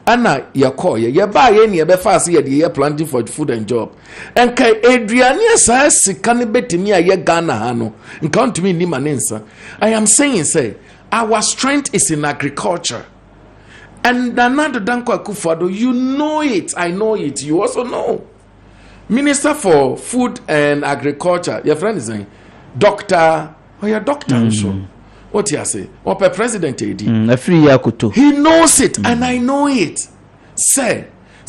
Anna, ya call ye buy any be fast here the year planting for food and job. And Kai Adriania says, can bet me a ye Ghana hano, and count to me Nimanensa. I am saying, say, our strength is in agriculture. And another Danko Akufado, you know it, I know it, you also know. Minister for Food and Agriculture, your friend is saying, Doctor, or your doctor, so what you say? Or per president, a free yakuto. He knows it, and I know it. Say,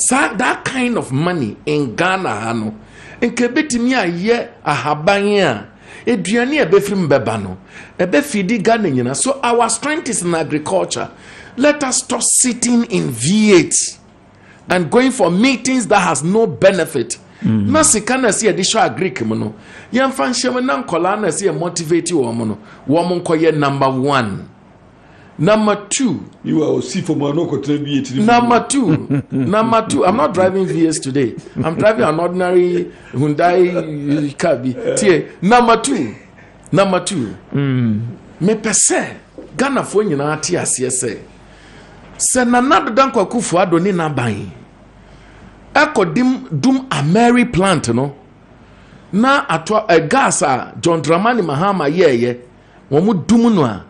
that kind of money in Ghana, Hano, and Kebetimia ye a habanya, a Diania befrim bebano, a befidi Ghana. So our strength is in agriculture. Let us stop sitting in V8 and going for meetings that has no benefit. Na sikana si adisho Greek mono yamfa nhye na nkola na si motivate wo mono wo mo nkoye number 1 number 2 you are see for man ko V8 number 2 I'm not driving VS today I'm driving an ordinary Hyundai Kabi tie number 2 me pese Ghana fo nyina ate ase se na nado danko akufu adoni na ban Eko dum a Mary plant no na atwa a gas a John Dramani Mahama ye womu dum no a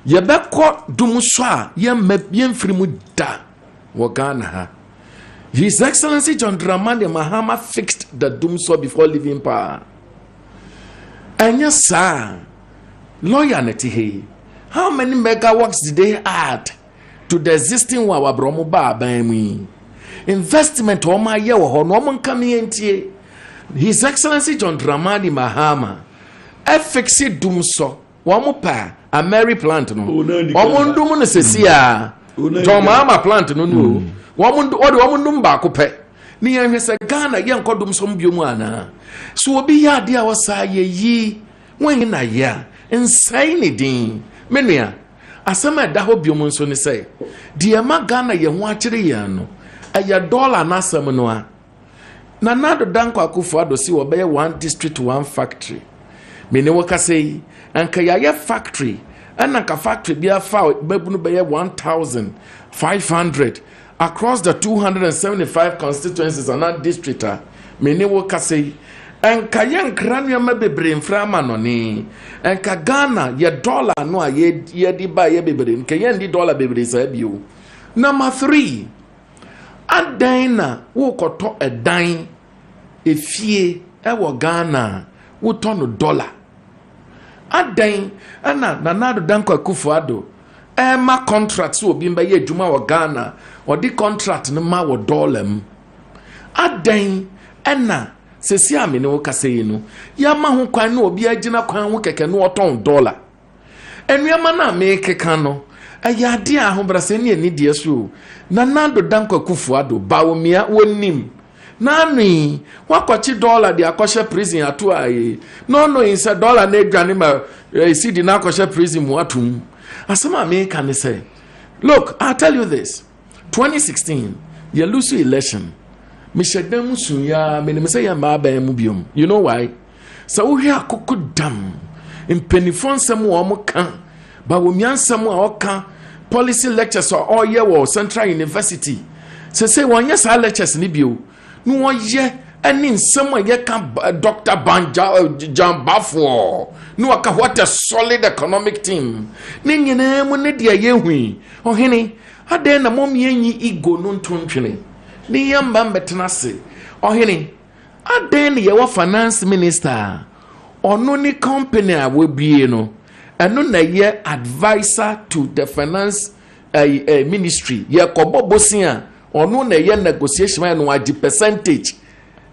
ye beko dum so a ye mfiri mu da wo Ghana ha. His Excellency John Dramani Mahama fixed the dum so before leaving power. Anya sa lawyer neti he how many megawatts did they add to the existing wa bromo ba ban investment on my year or no one coming in. His Excellency John Dramani Mahama fixed dum so one more pa a Mary plant no one dum se John Mahama plant no one dum ba ko pe ni yan se Ghana yan ko dum so mbiomu ana so obi ya dia wasa yi wen na ya nsai ni din menua asema da ho biomu so ni say dia ma Ghana ye ho akire yan no $1 na asem no a na nado danko Akufo-Addo si wo be 1 district 1 factory me ne wo ka say anka ya factory anka factory bia fa babunu be 1,500 across the 275 constituencies and that district me ne wo ka say anka yan kranua ma bebre mfra ma no ni anka Ghana ye dollar no a ye di ba ye bebre nka ye ndi dollar bebre sa bio. Number 3 Adana wo koto edan efie ewo Ghana wo tono dollar adan ana nanado danko Akufo-Addo ma contracts obi mba ye adwuma wo Ghana odi contract no ma wo dollar m adan ana sesi amene wo kasei no ya ma ho kwan no obi agina kwan ho keke no oton dollar enuama na me keka no ayade a hobrase ne ani die so na nando danko akufuado bawomia wonim nani wakwachi dollar de akoshe prison ato aye no insa dollar na adwane ma cedi na akoshe prison mu atum asema me can say look I'll tell you this 2016 you lose election me shedam sunya me say ya ma ba mu biom you know why so wo hia kokudam impenifon sem wo mo kan bawomia nsem a oka policy lectures or year wo Central University say one yes lectures ni bio no ye any nsem a ye kan Dr. Jan Bafo no aka what a solid economic team ni nyina mu ne dia ye hui ohene ade na mom yenyi ego no ntontwene ni yamba mbetena se ohene ade ne ye wa finance minister ono ni company a we bie no eno na ye advisor to the finance ministry ye kobobosia ono na ye negotiation and the percentage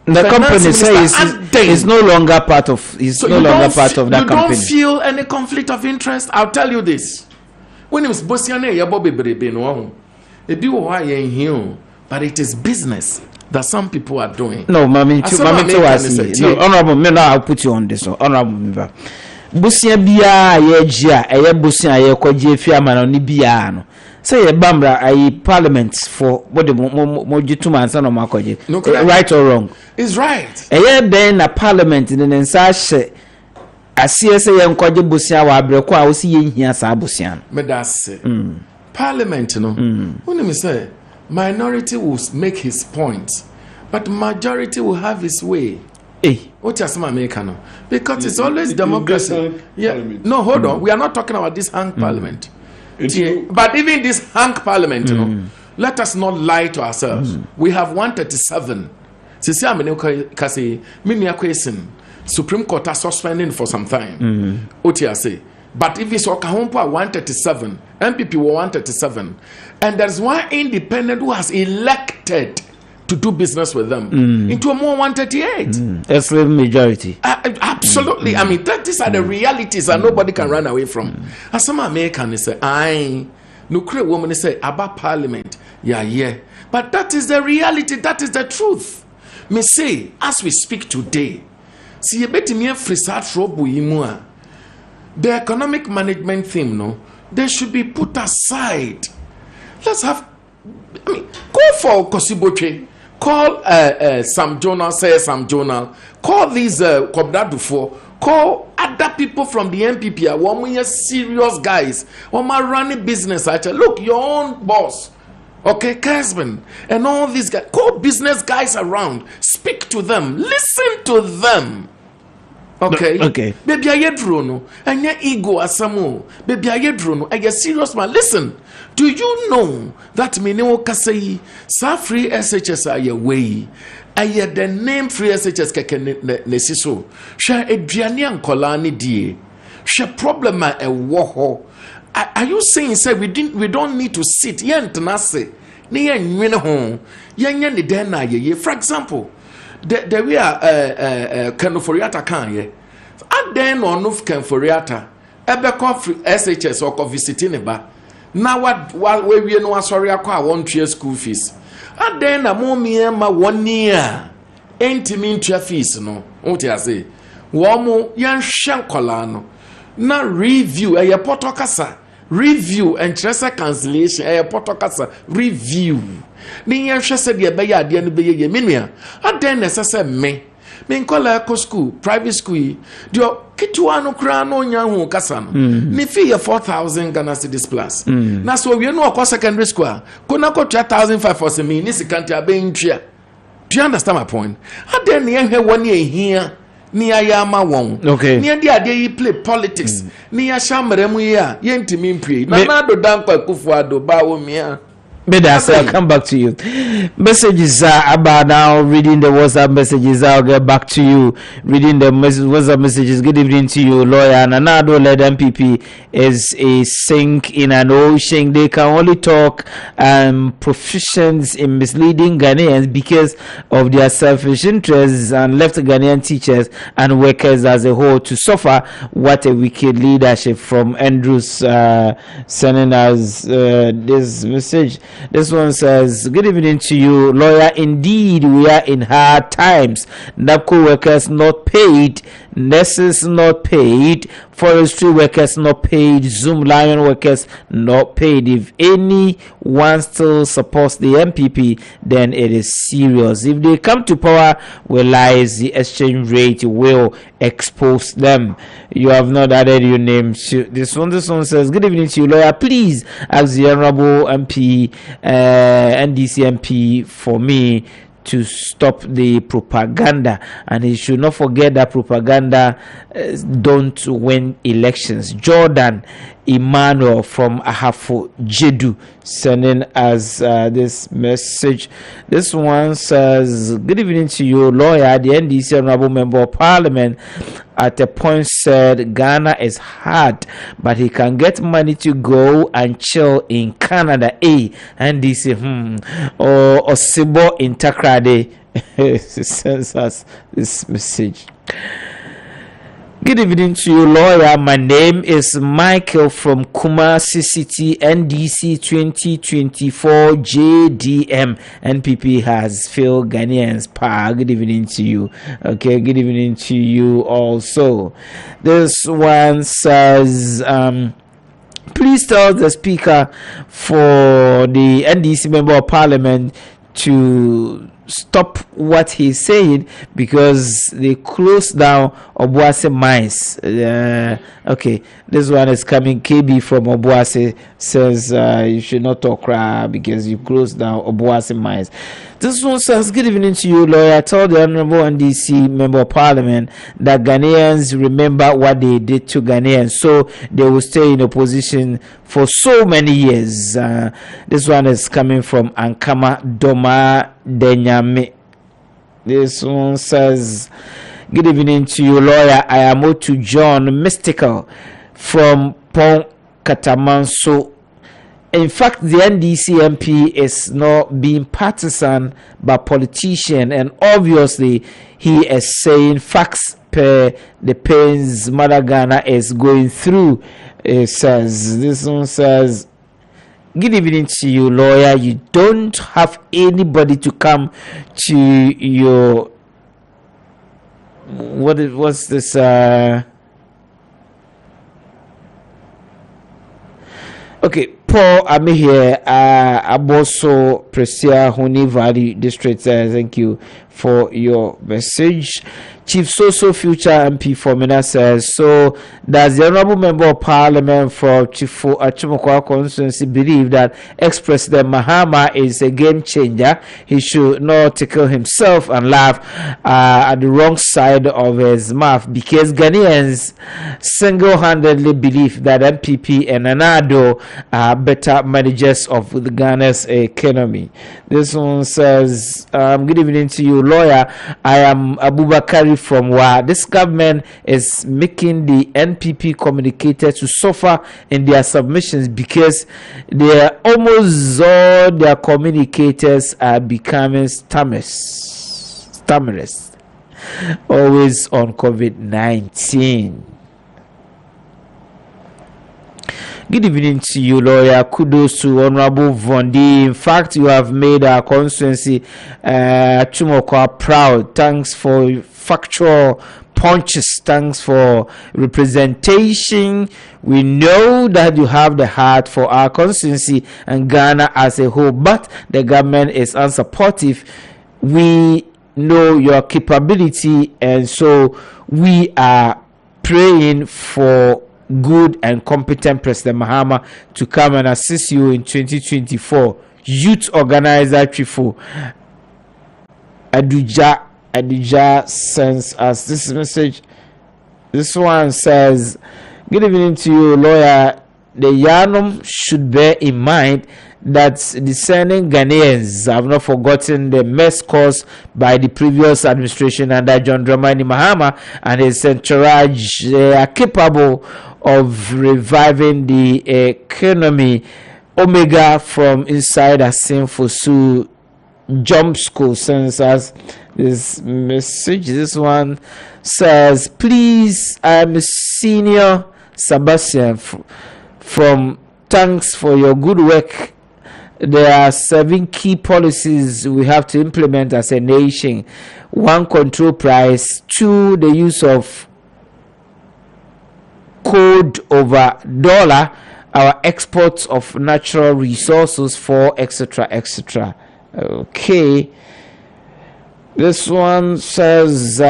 the company says is no longer part of that company. You don't feel any conflict of interest. I'll tell you this. When it was bosia na ye bobebrebe no ebi wo ha ye hia but it is business that some people are doing. No, mami was no honorable me now I'll put you on this one. Honorable member. Busia bia ye gia eye busia ye kwaje fiama no ni bia no. Say ye bambra ai parliament for what the mojituma ansa no makoje. Right or wrong? It's right. Eye ben na parliament ni nsa hye asie se ye nkwaje busia wa abreko a wo si ye hia sa busia no. Me da se. Parliament no. When me say minority will make his point, but majority will have his way. What is America no? Because it's always democracy. Yeah. No, hold on. We are not talking about this hang parliament. But even this hang parliament, you know, let us not lie to ourselves. We have 137. Supreme Court are suspending for some time. OTRC. But if it's Okahompa 137, MPP were 137, and there's one independent who has elected to do business with them into a more 138. That's the majority. Absolutely. I mean, these are the realities that nobody can run away from. As some Americans say, no create woman say about parliament. Yeah. But that is the reality. That is the truth. Me say, as we speak today, see a bit me free trouble. The economic management theme, no, they should be put aside. Let's have, go for Kosiboche, call Sam Jonah, call these Kobda Dufo, call other people from the MPP, one serious guys, one running business. Look, your own boss, okay, Kessben, and all these guys, call business guys around, speak to them, listen to them. Okay. Baby, I no, and your ego asamo. Baby, I no, I get serious man. Listen, do you know that Mineo Kasei, sa free SHS are your way? I had the name free SHS Nesiso. Share a Drianian Colani die. Share problem a woho. Are you saying, say, we don't need to sit yen tenase? Near win home. Yan ni dena ye. For example, there we are Kanuforiata can ye. And then on of Kanforiata, Ebeko SHS or visiting ba. Now what we know sorry I want your school fees. And then a more ma 1 year. Ain't mean to fees no. What I say? Womo yan shankolano. Na review a potokasa. Review and tresa cancellation a potokasa. Review. Ni yan said ye be ya de no be ye minia. And then necessary me. Men kola ko school, private school. Dio kitua no kra no nya hu kasa no. Ni fee 4,000 Ghana cedis plus. Na so we no akwa secondary school. Ko na ko 3,500 for se me ni sikanti abentwa. Do you understand my point? And then ni ehwe woni ehia ni ayama won. Okay. Ni ade ade yi play politics. Ni ya shamremu ya yentimi mpie. Na do dankwa kufu ado ba wo mia. Bedas, I'll come back to you. Messages are about now. Reading the WhatsApp messages, I'll get back to you. Reading the WhatsApp messages. Good evening to you, lawyer. Nanado led MPP is a sink in an ocean. They can only talk proficients in misleading Ghanaians because of their selfish interests and left Ghanaian teachers and workers as a whole to suffer. What a wicked leadership from Andrews sending us this message. This one says, good evening to you, lawyer. Indeed, we are in hard times. NAPCO workers not paid, nurses not paid, forestry workers not paid, Zoom Lion workers not paid. If anyone still supports the MPP, then it is serious. If they come to power, where lies the exchange rate will expose them. You have not added your name. This one says, good evening to you, lawyer. Please ask the honorable MP, NDC MP, for me to stop the propaganda, and he should not forget that propaganda don't win elections. Jordan Emmanuel from Ahafo Jedu sending us this message. This one says, good evening to you, lawyer. The NDC honorable member of parliament at a point said Ghana is hard, but he can get money to go and chill in Canada. NDC or Osibo in Takrade sends us this message. Good evening to you, lawyer. My name is Michael from Kumasi City, NDC 2024 JDM. NPP has failed Ghanaians. Good evening to you. Okay, good evening to you also. This one says, please tell the speaker for the NDC member of parliament to stop what he's saying because they closed down Obuasi mines. Okay, this one is coming. KB from Obuasi says you should not talk because you closed down Obuasi mines. This one says, good evening to you, lawyer. Tell the honorable NDC member of parliament that Ghanaians remember what they did to Ghanaians, so they will stay in opposition for so many years. This one is coming from Ankama Doma Denyame. This one says, good evening to you, lawyer. I am Otu John Mystical from Pong Katamanso. In fact, the NDC MP is not being partisan but politician, and obviously he is saying facts per the pains Mother Ghana is going through. It says, this one says, good evening to you, lawyer. You don't have anybody to come to your what's this okay, Paul, I'm here. Aboso Presia Huni Valley District. Thank you for your message. Chief Soso Future MP for Mina says, so does the honorable member of parliament for Chifu Achimokwa constituency believe that ex-president Mahama is a game changer? He should not tickle himself and laugh at the wrong side of his mouth, because Ghanaians single-handedly believe that MPP and Anado are better managers of the Ghana's economy. This one says, good evening to you, lawyer. I am Abubakari from Wa. This government is making the NPP communicators to suffer in their submissions because they are almost all their communicators are becoming stammerers, always on COVID-19. Good evening to you, lawyer. Kudos to Honorable Vondi. In fact, you have made our constituency Chumokwa proud. Thanks for factual punches. Thanks for representation. We know that you have the heart for our constituency and Ghana as a whole, but the government is unsupportive. We know your capability, and so we are praying for good and competent President Mahama to come and assist you in 2024. Youth organizer Chifu Aduja sends us this message. This one says, good evening to you, lawyer. the Yanum should bear in mind that discerning Ghanaians have not forgotten the mess caused by the previous administration under John Dramani Mahama and his entourage. They are capable of reviving the economy. Omega from inside a sinful Sue jump school sends us this message. This one says, please, I'm a senior Sebastian from thanks for your good work. There are 7 key policies we have to implement as a nation. 1, control price. 2, the use of code over dollar, our exports of natural resources, 4, etc., etc. Okay. This one says,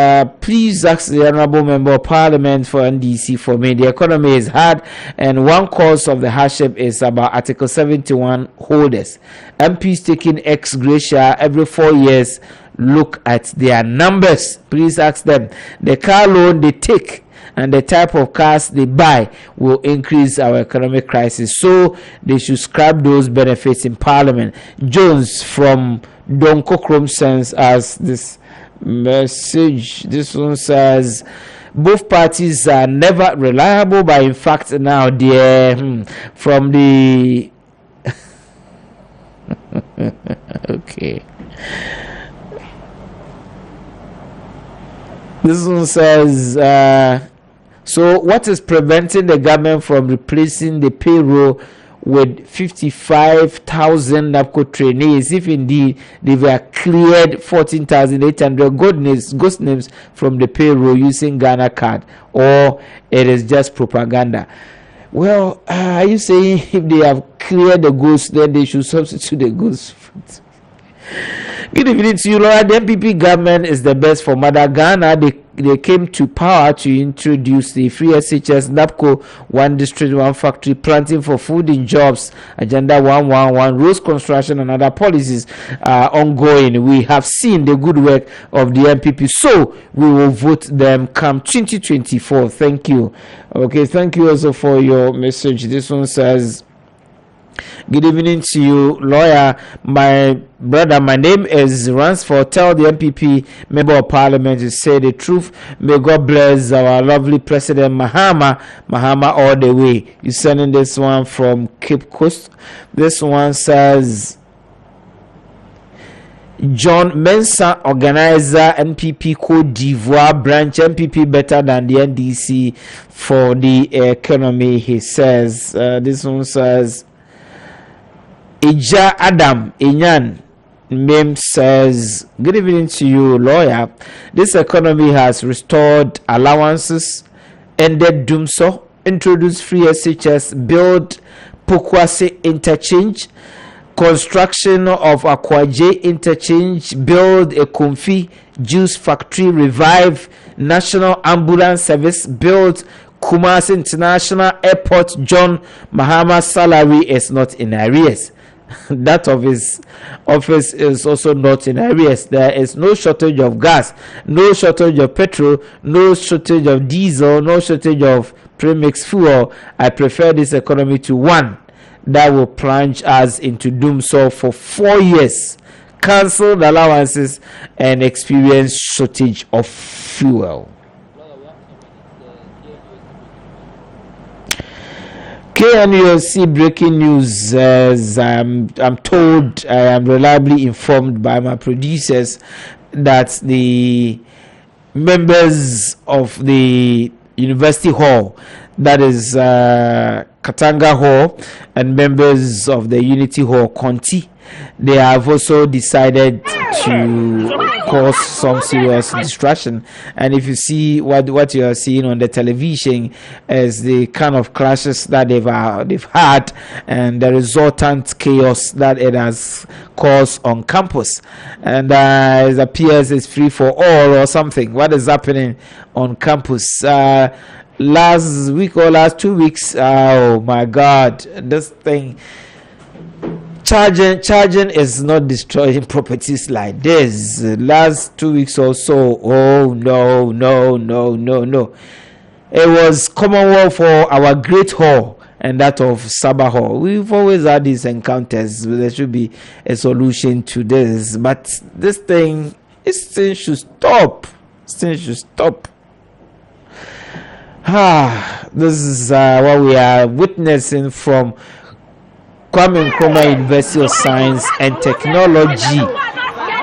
please ask the Honorable Member of Parliament for NDC for me. The economy is hard, and one cause of the hardship is about Article 71 holders. MPs taking ex gratia every 4 years. Look at their numbers. Please ask them. The car loan they take and the type of cars they buy will increase our economic crisis. So they should scrap those benefits in Parliament. Jones from Don Kokrom sends us this message. This one says, both parties are never reliable, but in fact now they're from the okay. This one says, so what is preventing the government from replacing the payroll with 55,000 NAPCO trainees, if indeed they were cleared 14,800 ghost names from the payroll using Ghana card, or it is just propaganda? Well, are you saying if they have cleared the ghosts, then they should substitute the ghosts? Good evening to you, Lord. The MPP government is the best for Mother Ghana. They came to power to introduce the free SHS, NAPCO, 1 district, 1 factory, planting for food in jobs, Agenda 111, roads construction and other policies are ongoing. We have seen the good work of the MPP, so we will vote them come 2024. Thank you. Okay, thank you also for your message. This one says, good evening to you, lawyer. My brother, my name is Ransford. Tell the MPP member of parliament to say the truth. May God bless our lovely president Mahama all the way. You sending this one from Cape Coast. This one says, John Mensah, organizer, NPP Cote d'Ivoire branch. MPP better than the NDC for the economy, he says. This one says, Ija Adam Inyan Mem says, good evening to you, lawyer. This economy has restored allowances, ended Dumso, introduced free SHS, build Pokwase interchange, construction of Akwaje interchange, build a Kumfi juice factory, revive national ambulance service, build Kumasi International Airport. John Mahama's salary is not in arrears. That of his office is also not in arrears. There is no shortage of gas, no shortage of petrol, no shortage of diesel, no shortage of premix fuel. I prefer this economy to one that will plunge us into doomsday for 4 years, cancelled allowances, and experience shortage of fuel. KNUSC breaking news. As I'm told, I am reliably informed by my producers that the members of the University Hall, that is Katanga Hall, and members of the Unity Hall, Conti, they have also decided to cause some serious distraction. And if you see what you are seeing on the television is the kind of clashes that they've had and the resultant chaos that it has caused on campus. And it appears it's free for all or something. What is happening on campus? Last week or last 2 weeks, oh my God, this thing. Charging is not destroying properties like this. Last 2 weeks or so, oh no. It was Commonwealth for our Great Hall and that of Sabaho. We've always had these encounters. There should be a solution to this, but this thing should stop. This thing should stop. This is what we are witnessing from Kwame Nkrumah University of Science and Technology,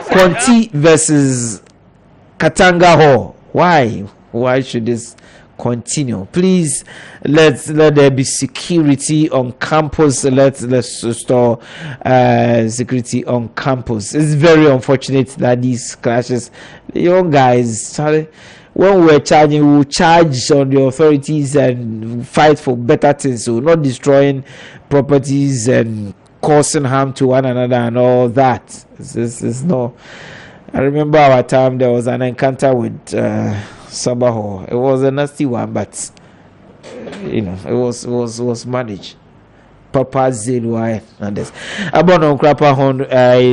Konti versus Katanga Hall. Why should this continue? Please let there be security on campus. Let's restore security on campus. It's very unfortunate that these clashes, the young guys, sorry, when we're charging, we will charge on the authorities and fight for better things, so not destroying properties and causing harm to one another and all that. It's no. I remember our time there was an encounter with Sabaho. It was a nasty one, but it was managed. Papa Zelwa and this. Abono krapa hon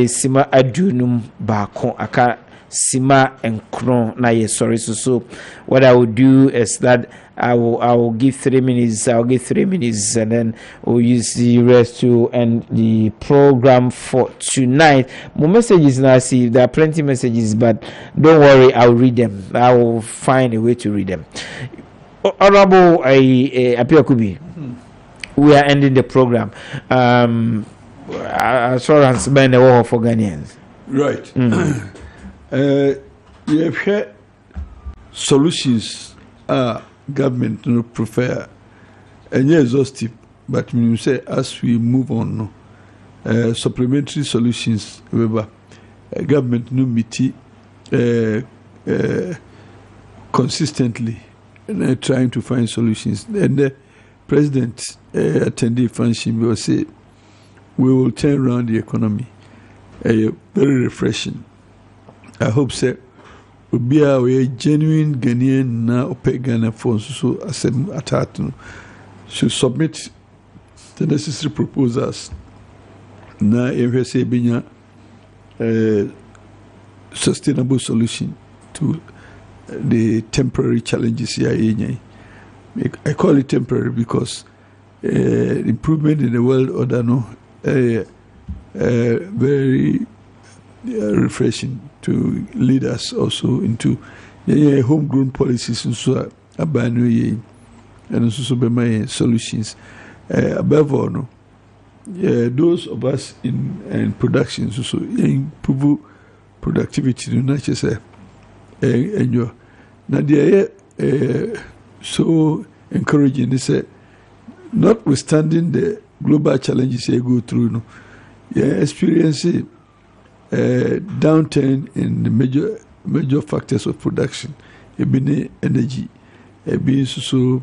sima adunum bako aka sima enkron na ye sorry so what I will do is that I will give 3 minutes. I'll give 3 minutes and then we'll use the rest to end the program for tonight. More messages now. See, there are plenty messages, but don't worry, I'll read them. I will find a way to read them. Honorable Apiokubi, we are ending the program. Assurance by the war for Ghanaians. Right. You have had solutions government prefer and exhaustive, but when you say as we move on, supplementary solutions, remember, government no meet consistently trying to find solutions. And the president attended function will say we will turn around the economy. Very refreshing. I hope so. Will be a genuine Ghanaian na ope Ghana for so asem atatu should submit the necessary proposals na say binya sustainable solution to the temporary challenges here. I call it temporary because improvement in the world order very refreshing to lead us also into homegrown policies and so and also be my solutions. Above all, those of us in production so improve productivity. Not just enjoy. Now they so encouraging. They say, notwithstanding the global challenges they go through, experiencing downturn in the major factors of production, being energy, being so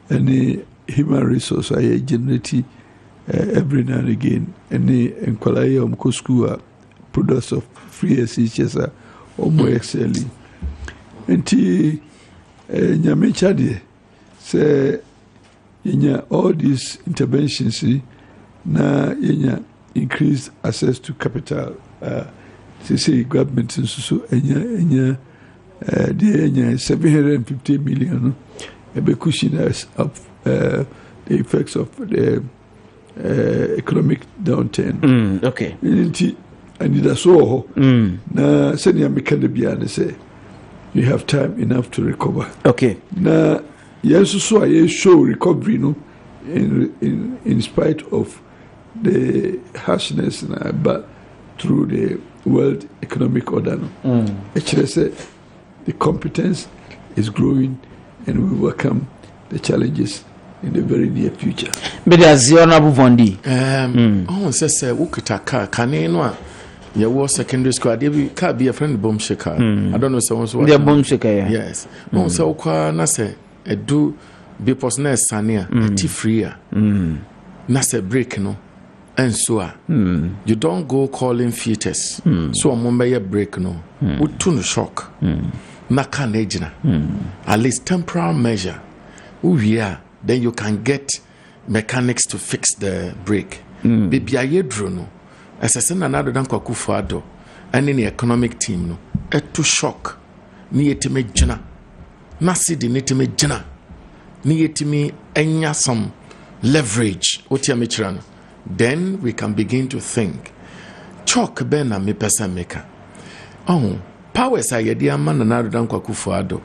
any human resource I generate every now and again, any inquiry school products of free SHS or more excelling. And nyame chade say all these interventions na increased access to capital. Say government so enya 750 million be cushion us of the effects of the economic downturn. Okay. And that's so na senior mekanda say you have time enough to recover. Okay. Na yes so I show recovery in spite of the harshness but through the World Economic Order. Actually, the competence is growing and we welcome the challenges in the very near future. But as the Honorable Vondi, says, Ukitaka, Kanenwa, your war secondary school, there can't be a friend bomb shaker. I don't know someone's what. The bomb shaker, yes. So, Nase, a do be posness, Sania, a tea freer. Nase break, no. And so you don't go calling fetus. So a mumbai break no. Utun shock. Naka nejina. At least temporal measure. Then you can get mechanics to fix the brake. Baby aye no. As I said another than Kwakufado and in the economic team no. To shock. Ni etime jina. Nasi di netime jina. Ni etime enya some leverage, then we can begin to think. Chalk ben na me person maker. Oh, powers are yedi man na Nana Akufo-Addo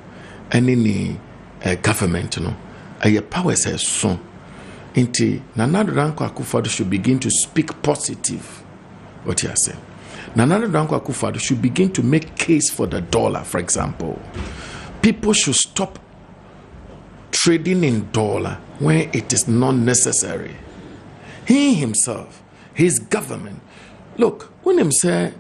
any government no. Aye powers are so. Inti Nana Akufo-Addo should begin to speak positive. What you say? Nana Akufo-Addo should begin to make case for the dollar, for example. People should stop trading in dollar when it is not necessary. He himself, his government. Look, when him say,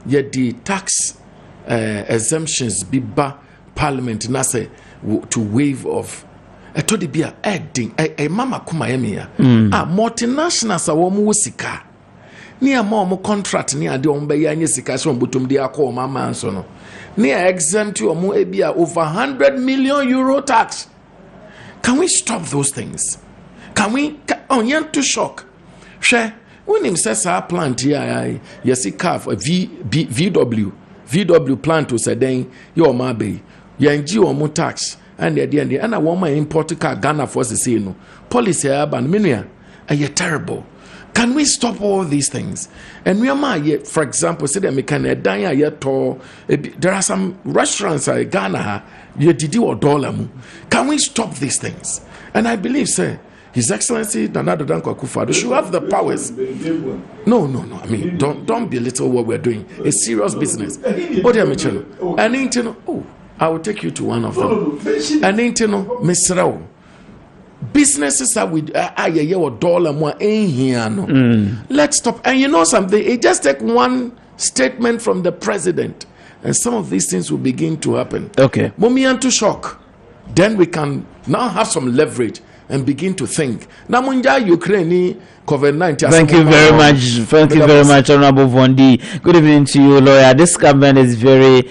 yeah, the tax exemptions be ba parliament na say to waive off. I told it be a adding a mama kuma emia. Multinationals are one musika. Near more contract near the Ombeya sika so butum de akọ mama anso no. Near exempt you more ebia over 100 million euro tax. Can we stop those things? Can we on yan to shock? Share when him says our plant here, yes, he carve a VW plant to say then your mabe, yanji or more tax, and the and I want my import car Ghana for the say no policy ban minia, and you're terrible. Can we stop all these things? And we are, for example, say that we can there are some restaurants in Ghana, you did or dollar. Can we stop these things? And I believe, sir, His Excellency Nana Akufo-Addo should have the powers. No. I mean, don't belittle what we're doing. It's serious business. I will take you to one of them. Misrao. Businesses are with or dollar more here. Let's stop. And you know something? It just take one statement from the president, and some of these things will begin to happen. Okay. Moment to shock. Then we can now have some leverage and begin to think. Namunja Ukraine COVID-19. Thank you very much. Thank you very much, Honorable Vondi. Good evening to you, lawyer. This government is very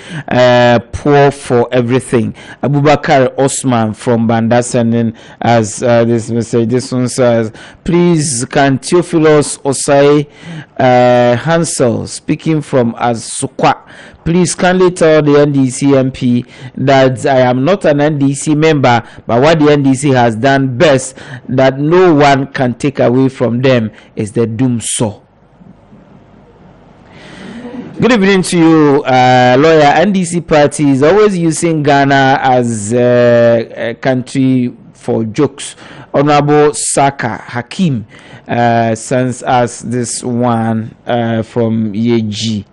poor for everything. Abubakar Osman from Banda sending as this message. This one says, please, can Theophilus Osai Hansel, speaking from Asukwa, please kindly tell the NDC MP that I am not an NDC member, but what the NDC has done best that no one can take away from them is the doom saw. Good evening to you, lawyer. NDC party is always using Ghana as a country for jokes. Honorable Saka Hakim sends us this one from Yeji.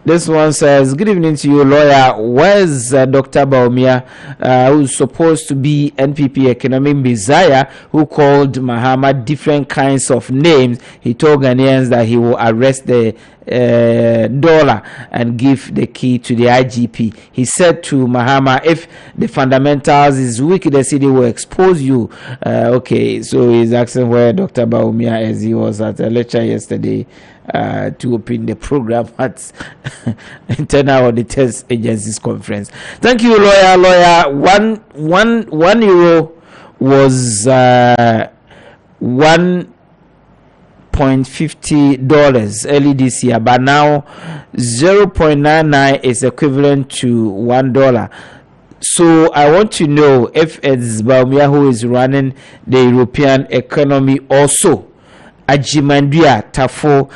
This one says, good evening to you, lawyer. Where's Dr. Baumia, who's supposed to be NPP economic messiah, who called Mahama different kinds of names? He told Ghanaians that he will arrest the dollar and give the key to the IGP. He said to Mahama, if the fundamentals is weak, the city will expose you. Okay, so he's asking where Dr. Baumia is. He was at a lecture yesterday to open the program at Internal Auditors Agency's conference. Thank you, lawyer. One euro was $1.50 early this year, but now 0.99 is equivalent to $1. So I want to know if it's Baumia who is running the European economy also. Ajimandia Tafo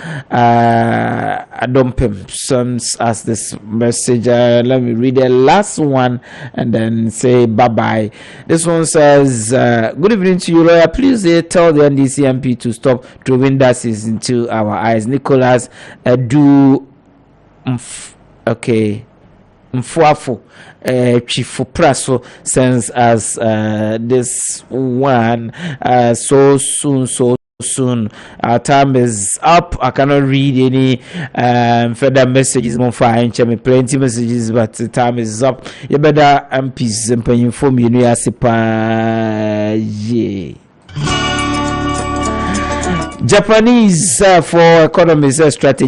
Adompem sends us this message. Let me read the last one and then say bye bye. This one says, good evening to you, lawyer. Please tell the NDC MP to stop throwing dust into our eyes. Nicholas Mfuafo Chifu Praso sends us this one so soon. Our time is up. I cannot read any further messages. Plenty messages, but the time is up. You better MPs and inform you. Japanese for economies strategy.